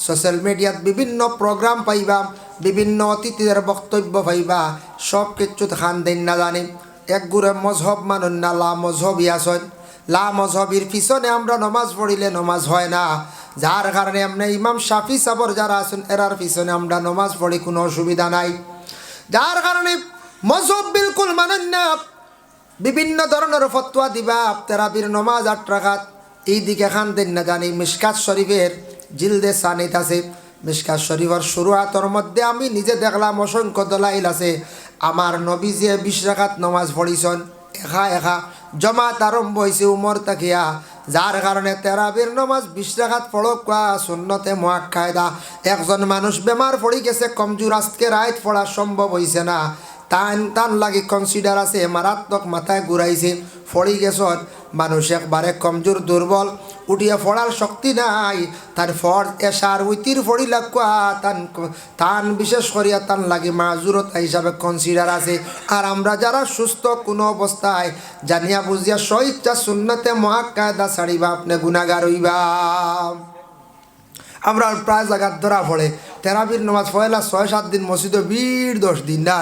সোশ্যাল মিডিয়াত বিভিন্ন প্রোগ্রাম পাইবা, বিভিন্ন অতিথিদের বক্তব্য পাইবা, সব কিছু খান দিন না জানি। এক গুড়ে মজহব মানুন না, লা মজহবই আসন। লা মজহবির পিছনে আমরা নমাজ পড়িলে নমাজ হয় না। যার কারণে আপনি ইমাম শাফি সাবর যারা আছেন এরার পিছনে আমরা নমাজ পড়ি, কোনো অসুবিধা নাই। যার কারণে মজহব বিলকুল মানেন না, বিভিন্ন ধরনের ফতোয়া দিবা। তারাবির নমাজ 8 রাকাত, এই দিকে খান দিন না জানি। মিশকাত শরীফের জিলদে সানিত আছে। মিশকাত শরীফের শুরুয়াতর মধ্যে আমি নিজে দেখলাম অসংখ্য দলাইল আছে। আমার নবী যে 20 রাকাত নমাজ পড়িছেন, একা জমাত আরম্ভ হয়েছে উমর তাকিয়া, যার কারণে তেরাবির নমাজ 20 রাকাত পড়ক কোয়া সুন্নতে মুআক্কাদা। একজন মানুষ বেমার পড়ি গেছে, কমজোর, আজকে রাত পড়া সম্ভব হয়েছে না, টান লাগি কনসিডার আছে, মারাত্মক মাথায় ঘুরাইছে, পড়ি গেছত, মানুষ একবারে কমজোর দুর্বল, উঠিয়া পড়ার শক্তি নাই, তার ফর এশার উইতির পড়ি লাগা তান বিশেষ করিয়া তান লাগি মাজুরতা হিসাবে কনসিডার আছে। আর আমরা যারা সুস্থ কোনো অবস্থায় জানিয়া বুঝিয়া স্বইচ্ছা সুন্নতে মুআক্কাদা ছাড়িবা, আপনি গুনাহগার হইবা। আমরা প্রায় জায়গার ধরা পড়ে তেরাবির নামাজ পয়লা 6-7 দিন মসজিদে ভিড়, 10 দিন না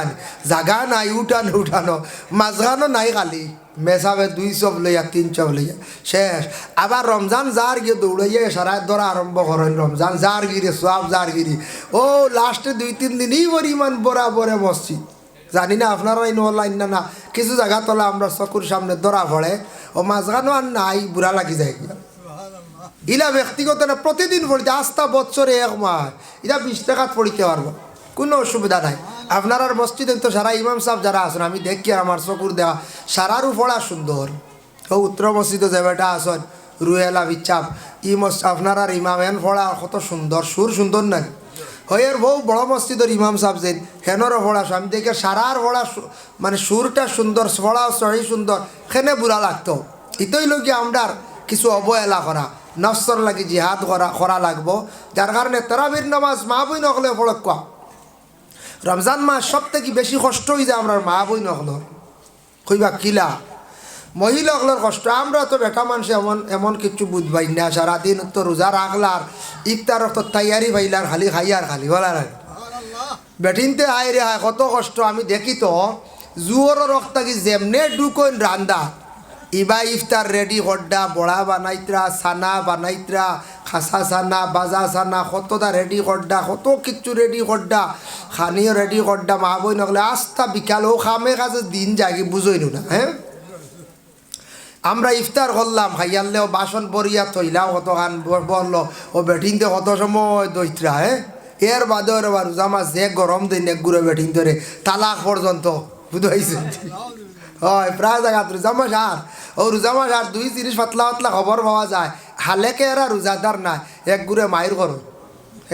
জাগা নাই, উঠানো মাঝখানো নাই, খালি মেসাবে 2 চপ লইয়া 3 চপ লইয়া শেষ। আবার রমজান যার গিয়ে দৌড়াইয়া সারায় ধরা আরম্ভ করেন, রমজান যার গিরে সব যার গিরি, ও লাস্টে 2-3 দিনই পরিমাণ বরাবরে মসজিদ। জানি না আপনারা লাইন না কিছু জায়গা তোলা আমরা চকুর সামনে ধরা পড়ে, ও মাঝখানো আর নাই, বুড়া লাগি যায়। ইলা ব্যক্তিগত না, প্রতিদিন পড়িতে, আস্থা বছরে 1 মাস, এটা 20 টাকাত পড়িতে পারবো, কোনো অসুবিধা নাই। আপনার আর মসজিদে তো সারা ইমাম সাহেব যারা আছেন, আমি দেখি আমার চকুর দেওয়া সারারও পড়া সুন্দর। ও উত্তর মসজিদে যে বেটা আসন রুয়েলা বিচ্ছাপ, আপনার আর ইমাম এন পড়া কত সুন্দর, সুর সুন্দর নাই হয়ের বউ বড় মসজিদের ইমাম সাহেব যেন হেনরও পড়া, আমি দেখে সারার পড়া মানে সুরটা সুন্দর, পড়াও সহি সুন্দর, হেনে বুড়া লাগতো। ইতই লোকে আমরা কিছু অবহেলা করা, নফসর লাগি জিহাদ করা লাগবো, যার কারণে তারাবির নামাজ মা বই নকলে পড়ক। রমজান মাস সব থেকে বেশি কষ্ট হয়ে যায় আমরা মা বই নকল, কইবা কিলা মহিলাগুলোর কষ্ট। আমরা তো বেটা মানুষ এমন কিছু বুঝবাই না, সারাদিন তো রোজা রাখলার, ইফতার তো তৈয়ারি পাইলার, খালি খাইয়ার খালি বলার বেটিনতে আয় রে হায় কত কষ্ট। আমি দেখি তো জুয়োর রক্ত কি যেমনে ঢুকইন রান্দা, ইবা ইফতার রেডি করডা, বড়া বানাইতরা, সানা বানাইতরা, খাসা সানা, বাজা সানা, কতটা রেডি করডা, কত কিচ্ছু রেডি করডা, খানিও রেডি করডা। মা বই নকলে আস্তা বিকালেও খামে কাছে দিন জাগি বুঝইল না। হ্যাঁ, আমরা ইফতার করলাম, খাইয়ালেও বাসন বরিয়া তৈলাও কত খান বললো, ও বেটিনতে কত সময় দইতরা। হ্যাঁ, এর বাদে রোজা মাস যে গরম দিন এক গুঁড়ো বেটিন ধরে তালাক পর্যন্ত বুঝাইছে। হয় প্রায় জায়গা রোজা মাস আর ও রোজা মাস আর 2-3 পাতলা পাতলা খবর পাওয়া যায়, হালেকে এরা রোজাদার নাই, এক গুঁড়ে মায়ের করো,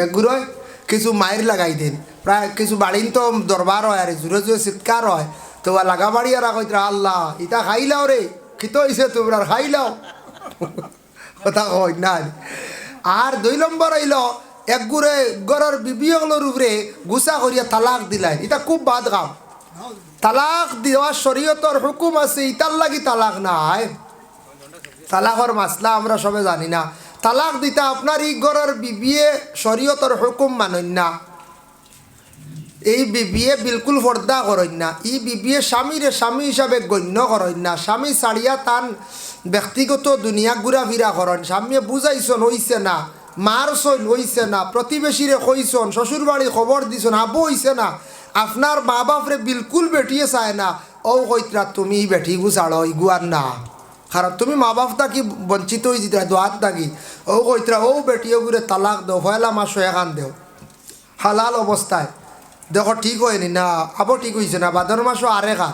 এক গুঁড়োয় কিছু মায়ের লাগাই দিন। প্রায় কিছু বাড়িন তো দরবার হয় আর জোরে জোরে চিৎকার হয়, তো লাগা বাড়ি আর কইতরা আল্লাহ ইটা খাইলাও রে, খিতো হয়েছে তোমরা খাইলাও, কথা কই না। আর 2 নম্বর হইল এক গুঁড়ে গড়ের বিবিগুলোর উপরে গুছা করিয়া তালাক দিলাই, এটা খুব বাদ কাম। তালাক দেওয়া শরীয়তর হুকুম আছে, ইতার লাগি তালাক নাই। তালাকর মাসলা আমরা সবে জানি না। তালাক দিতা আপনার ই ঘরের বিবিয়ে শরীয়তর হুকুম মানন না, এই বিবিয়ে বিলকুল পর্দা করেন না, ই বিবিয়ে স্বামীরে স্বামী হিসাবে গণ্য করেন না, স্বামী ছাড়িয়া তান ব্যক্তিগত দুনিয়া ঘুরাফিরা করেন। স্বামীয়ে বুঝাইছন হইছে না, মারছন হইছে না, প্রতিবেশীরে কইছন, শ্বশুর বাড়ি খবর দিছন আবু হইছে না, আপনার মা বাপরে বিলকুল বেটিয়ে চায় না, ও কইতরা তুমি বেটিগু ছাড়ো ইগুয়ার না, কারণ তুমি মা বাপ থাকি বঞ্চিত হয়ে যেতে দোয়াত থাকি, ও কইতরা ও বেটিও ঘুরে তালাক দেও, পয়লা মাস এখান দেও হালাল অবস্থায়, দেখো ঠিক হয়নি না, আবো ঠিক হয়েছে না, ভাদর মাসও আরে খা,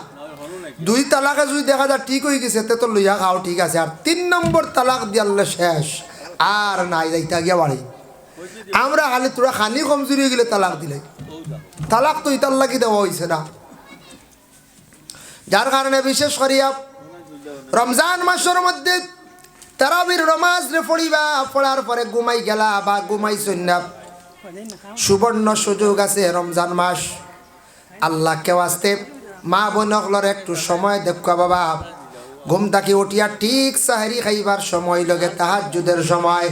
2 তালাকে যদি দেখা যায় ঠিক হয়ে গেছে তে তো লইয়া খাও ঠিক আছে, আর 3 নম্বর তালাক দিয়ালে শেষ, আর নাই যাইতা গিয়া বাড়ি। আমরা খালি তোরা খানি কমজোরি হয়ে গেলে তালাক দিলে, তালাক তো ইতার লাগি দেওয়া হয়েছে না। যার কারণে বিশেষ করিয়া রমজান মাসের মধ্যে তারাবির নামাজ রে পড়িবা, পড়ার পরে ঘুমাই গেলা বা ঘুমাইছেন না, সুবর্ণ সুযোগ আছে রমজান মাস। আল্লাহ কেউ আসতে মা বোনগুলোর একটু সময় দেখা বাবা, ঘুম থাকি উঠিয়া ঠিক সাহারি খাইবার সময় লগে তাহাজ্জুদের সময়।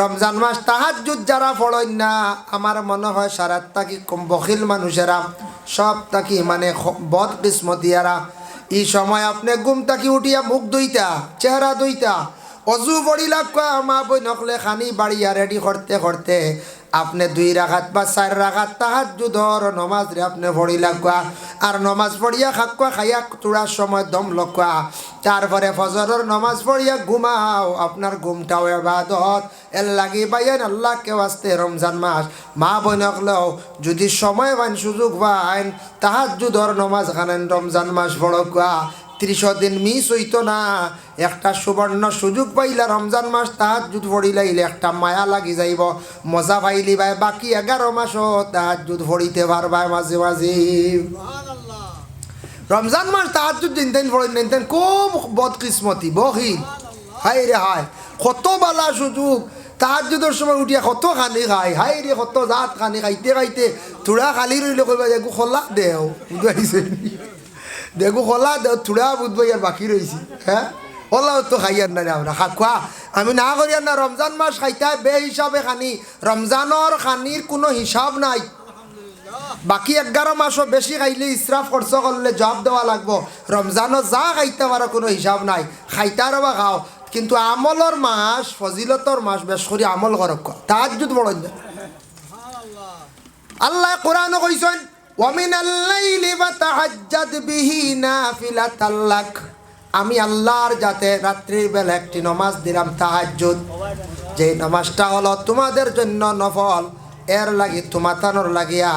রমজান মাস তাহাজ্জুদ যারা পড়েন না, আমার মনে হয় সারাত থাকি কম বখিল মানুষেরা, সব থাকি মানে বদ কিসমতিয়ারা, এই সময় আপনি ঘুম থাকি উঠিয়া মুখ ধুইতা, চেহারা ধুইতা, অজু পড়িলা মা বই নকলে খানি বাড়িয়া রেডি করতে করতে আপনি 2 রাকাত বা 4 রাকাত তাহাজ্জুদর নমাজ রে আপনি পড়িলা, আর নমাজ পড়িয়া খাকুয়া খাইয়া তোড়ার সময় দম লকুয়া, তারপরে ফজরের নমাজ পড়িয়া ঘুমাও, আপনার ঘুমটাও ইবাদত। এর লাগি বাইন আল্লাহ কেউ আসতে রমজান মাস মা বোনকলেও যদি সময় পাইন সুযোগ পাইন তাহাজ্জুদর নমাজ খানেন রমজান মাস পড়কুয়া, 30 দিন মিস হইতো না। একটা সুবর্ণ সুযোগ পাইলা রমজান মাস তাহাজ্জুদ পড়িলাইলে একটা মায়া লাগি যাইব, মজা পাইলি ভাই বাকি 11 মাসও তাহাজ্জুদ পড়িতে পারবাই মাঝে মাঝে। রমজান মাস তাহাজ্জুদ দিন পড়েন নেন খুব বদকিসমতি বহিন, হাই রে হাই কত বালা সুযোগ। তাহাজ্জুদের সময় উঠিয়া কত খানি খায়, হাই রে কত জাত খানি খাইতে খাইতে থোড়া খালি রইলে কইবা দেখো খোলা দেও বুঝাইছে, দেখো খোলা দেও থোড়া বুঝবো আর বাকি রয়েছে। হ্যাঁ ওলা তো খাইয়ার না আমরা খোয়া আমি না করি না। রমজান মাস খাইতে বে হিসাবে খানি, রমজানের খানির কোনো হিসাব নাই। বাকি 11 মাসও বেশি খাইলে ইসরাফ খরচ করলে জবাব দেওয়া লাগবো। রমজানও যা খাইতে পারো কোনো হিসাব নাই, খাইতে বা খাও, কিন্তু আমলর মাস ফজিলতর মাস বেশ করে আমল করক। তাহাজ্জুদ বড় আল্লাহ কোরআন কইছেন ওয়ামিনাল লাইলি ফাতাহাজ্জাদ বিহি নাফিলাতাল লাক। আমি আল্লাহর যাতে রাত্রির বেলা একটি নামাজ দিলাম তাহাজ্জুদ, যে নামাজটা হলো তোমাদের জন্য নফল। এর লাগি তোমাতানোর লাগিয়া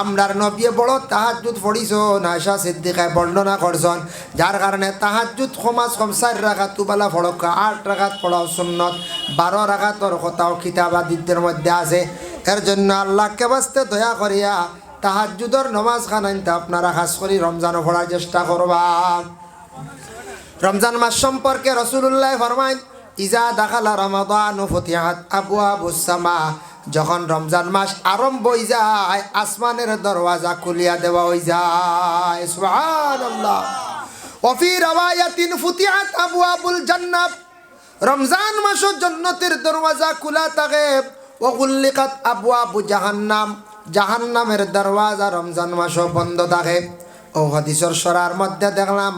আমরার নবী বড় তাহাজ্জুদ পড়িছ না, আয়েশা সিদ্দিকায় বর্ণনা করছেন। যার কারণে তাহাজ্জুদ কমাস কম 4 রাকাত তুবালা ফড়কা, 8 রাকাত পড়াও সুন্নত, 12 রাকাতর কথাও কিতাবাদিদের মধ্যে আছে। এর জন্য আল্লাহকে বাস্তে দয়া করিয়া তাহাজ্জুদর নামাজ খানাইতে আপনারা খাস করি রমজানও পড়ার চেষ্টা করবা। রমজান মাস সম্পর্কে রাসূলুল্লাহ ফরমায় ইজা দাখালা রমাদান ফুতিহাত আবওয়াবুস সামা। যখন রমজান মাস আরম্ভ হয়ে যায় আসমানের দরওয়াজা খুলিয়া দেওয়া হয়ে যায়। সুবহানাল্লাহ। ওয়াফি রাওয়ায়াতিন ফুতিহাত আবওয়াবুল জান্নাত। রমজান মাসে জান্নাতের দরওয়াজা খোলা থাকে। ওয়া গুল্লিকাত আবওয়াবু জাহান্নাম। জাহান্নামের দরওয়াজা রমজান মাসে বন্ধ থাকে। ও হাদিসের সরার মধ্যে দেখলাম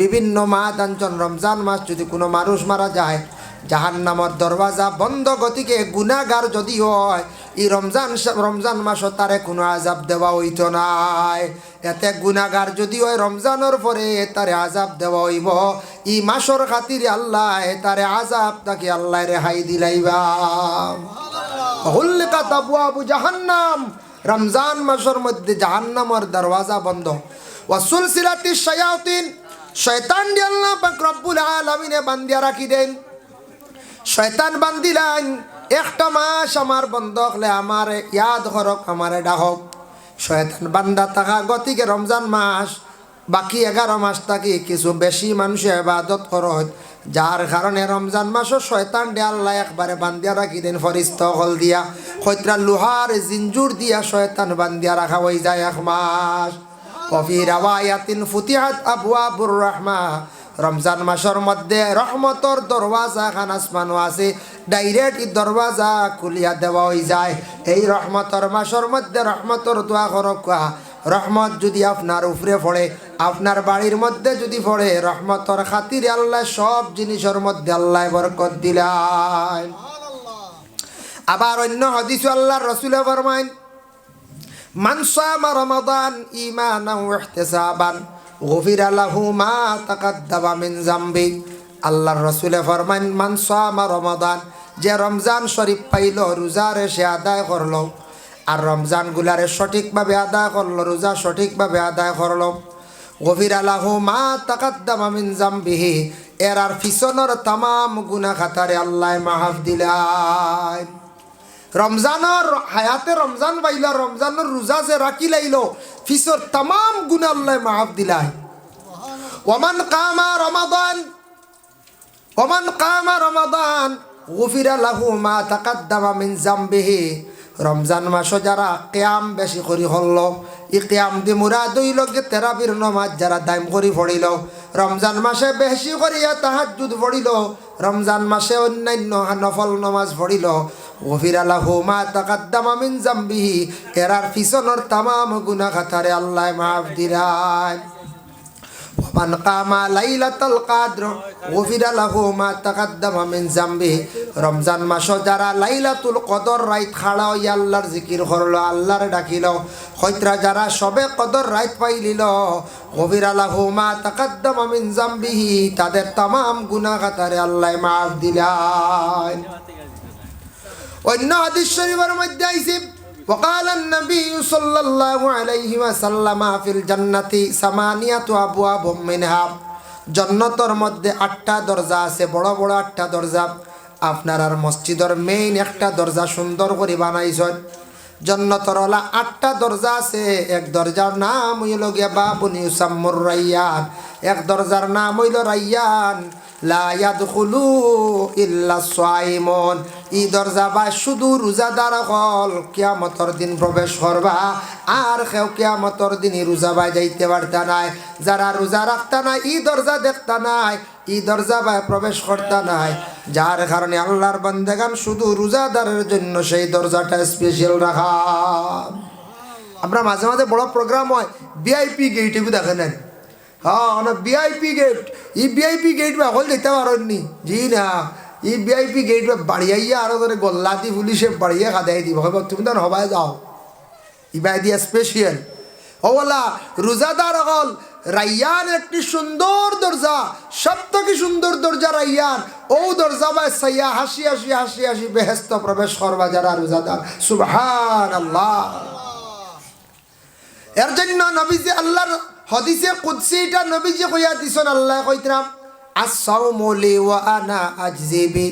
বিভিন্ন মাদাঞ্চল রমজান মাস যদি কোনো মানুষ মারা যায় জাহান্নামের দরওয়াজা বন্ধ। গতিকে গুনাহগার যদি হয় এই রমজান মাসও তারে কোনো আযাব দেওয়া হইতো নাই। এতে গুনাহগার যদি হয় রমজানের পরে তারে আযাব দেওয়া হইব। এই মাসের খাতিরে আল্লাহ তারে আযাব তাকে আল্লাহ রেহাই দিলাইবা। হুল্লিকাত আবওয়াবু জাহান্নাম। রমজান মাসের মধ্যে জাহান্নামের দরওয়াজা বন্ধ। ওয়া সুলসিলাতিশ শায়াতিন। শয়তান দিয়ে আল্লাহ পাক রব্বুল আলামিনে বান্দিয়া রাখি দেন। শয়তান বান্দিলান একটা মাস আমার বন্ধ হলে আমার ইয়াদ করক, আমারে ডাহক। শয়তান বান্দা থাকা গতিকে রমজান মাস বাকি 11 মাস থাকি কিছু বেশি মানুষে ইবাদত করত, যার কারণে রমজান মাসও শয়তান ডে আল্লাহ একবারে বান্দিয়া রাখি দেন ফরিস্ত হল দিয়া, খৈত্রা লোহার জিঞ্জুর দিয়া শয়তান বান্দিয়া রাখা হয়ে যায় 1 মাস। ওয়াফি রাওয়ায়াতিন ফুতিহাত আবওয়াবুর রাহমা। রমজান মাসের মধ্যে রহমতর দরওয়াজা খান আসমানও আছে, ডাইরেক্ট এই দরওয়াজা খুলিয়া দেওয়া হয়ে যায়। এই রহমতর মাসের মধ্যে রহমতর দোয়া করক। রহমত যদি আপনার উপরে পড়ে, আপনার বাড়ির মধ্যে যদি পড়ে, রহমতর খাতিরে আল্লাহ সব জিনিসের মধ্যে আল্লাহ বরকত দিলেন। আবার অন্য হাদিস আল্লাহর রাসূল ফরমায় মান সামা রমাদান ঈমানান ওয়া ইহতিসাবান গুফিরা লাহু মা তাকাদ্দামা মিন যামবি। আল্লাহর রাসূল ফরমান মান সামা রমাদান, যে রমজান শরীফ পাইল, রোজারে সে আদায় করলো, আর রমজান গুলারে সঠিকভাবে আদায় করলো, রোজা সঠিকভাবে আদায় করলো, গুফিরা লাহু মা তাকাদ্দামা মিন যামবিহি, এর আর পিছনের তামাম গুনাহ খাতারে আল্লাহ মাফ দিলেন। রমজানের হায়াতে রমজান পাইলা, রমজানের রোজা যে রাখি লাইল, ফিসর তামাম গুনাহ আল্লাহ মাফ দিলাই। ওমান কামা রমাদান গুফিরা লাহু মা তাকাদ্দামা মিন যামবিহি। রমজান মাসে যারা কিয়াম বেশি করি হল, ই কিয়াম দি মুরাদ হইল গে তেরাবির নমাজ যারা দাইম করি পড়িল, রমজান মাসে বেশি করিয়া তাহাজ্জুদ পড়িল, রমজান মাসে অন্যান্য নফল নমাজ পড়িল, গফিরা লাহু মা তাকাদ্দামা মিন যামবিহি, এরার পিছনের তামাম গুনাহ খাতারে আল্লাহ মাফ দিলেন। মান কামা লাইলাতুল কদর গফিরা লাহু মা তাকাদ্দামা মিন যামবিহি। রমজান মাসে যারা লাইলাতুল কদর রাত খাড়া হইয়া আল্লাহর জিকির করলো, আল্লাহর ডাকিল, হয়তরা যারা সবে কদর রাত পাইলিল, গফিরা লাহু মা তাকাদ্দামা মিন যামবিহি, তাদের তামাম গুনাহ খাতারে আল্লাহ মাফ দিলেন। অন্য হাদিস শরীফের মধ্যে আইছে وقال النبي صلى الله عليه وسلم في الجنة ثمانية أبواب منها। জান্নাতের মধ্যে 8টা দরজা আছে, বড় বড় 8টা দরজা। আপনার আর মসজিদের মেইন একটা দরজা সুন্দর করে বানাইছেন। জান্নাতের হলা 8টা দরজা আছে। এক দরজার নাম হইল গিয়া বাবুন ইউসাম্মুর রায়্যান, এক দরজার নাম হইল রায়্যান। লা ইয়াদখুলু ইল্লা সাইমুন, ই দরজা বা শুধু রোজাদার হল কিয়ামতের দিন প্রবেশ করবা, আর কেউ কিয়ামতের দিন রোজা বাই যাইতে পারতা নাই। যারা রোজা রাখতা নাই ই দরজা দেখতা নাই, ই দরজা বাই প্রবেশ করতা নাই। যার কারণে আল্লাহর বান্দাগান শুধু রোজাদারের জন্য সেই দরজাটা স্পেশাল রাখা। আমরা মাঝে মাঝে বড় প্রোগ্রাম হয় ভিআইপি গেটে দেখেন, হ্যাঁ না ভিআইপি গেট, ই ভিআইপি গেট বা হল যেতে পারেননি। জি না, ই ভিআইপি গেট বা বাড়িয়াইয়া আরো ধরে গল্লাতি পুলিশে বাড়িয়ে খাদাই দিব, তুমি তো হবাই যাও ইবাই দিয়া স্পেশাল। ও বলা রোজাদার হল রাইয়ান একটি সুন্দর দরজা, সব থেকে সুন্দর দরজা রাইয়ান। ও দরজা বা সাইয়া হাসি হাসি হাসি হাসি বেহেস্ত প্রবেশ করবা যারা রোজাদার। সুবহানাল্লাহ। এর জন্য নবীজি আল্লাহর হাদিসে কুদসি এটা নবীজি কইয়া দিছেন, আল্লাহ কইতরাম আস-সাওমু লি ওয়া আনা আজজি বি।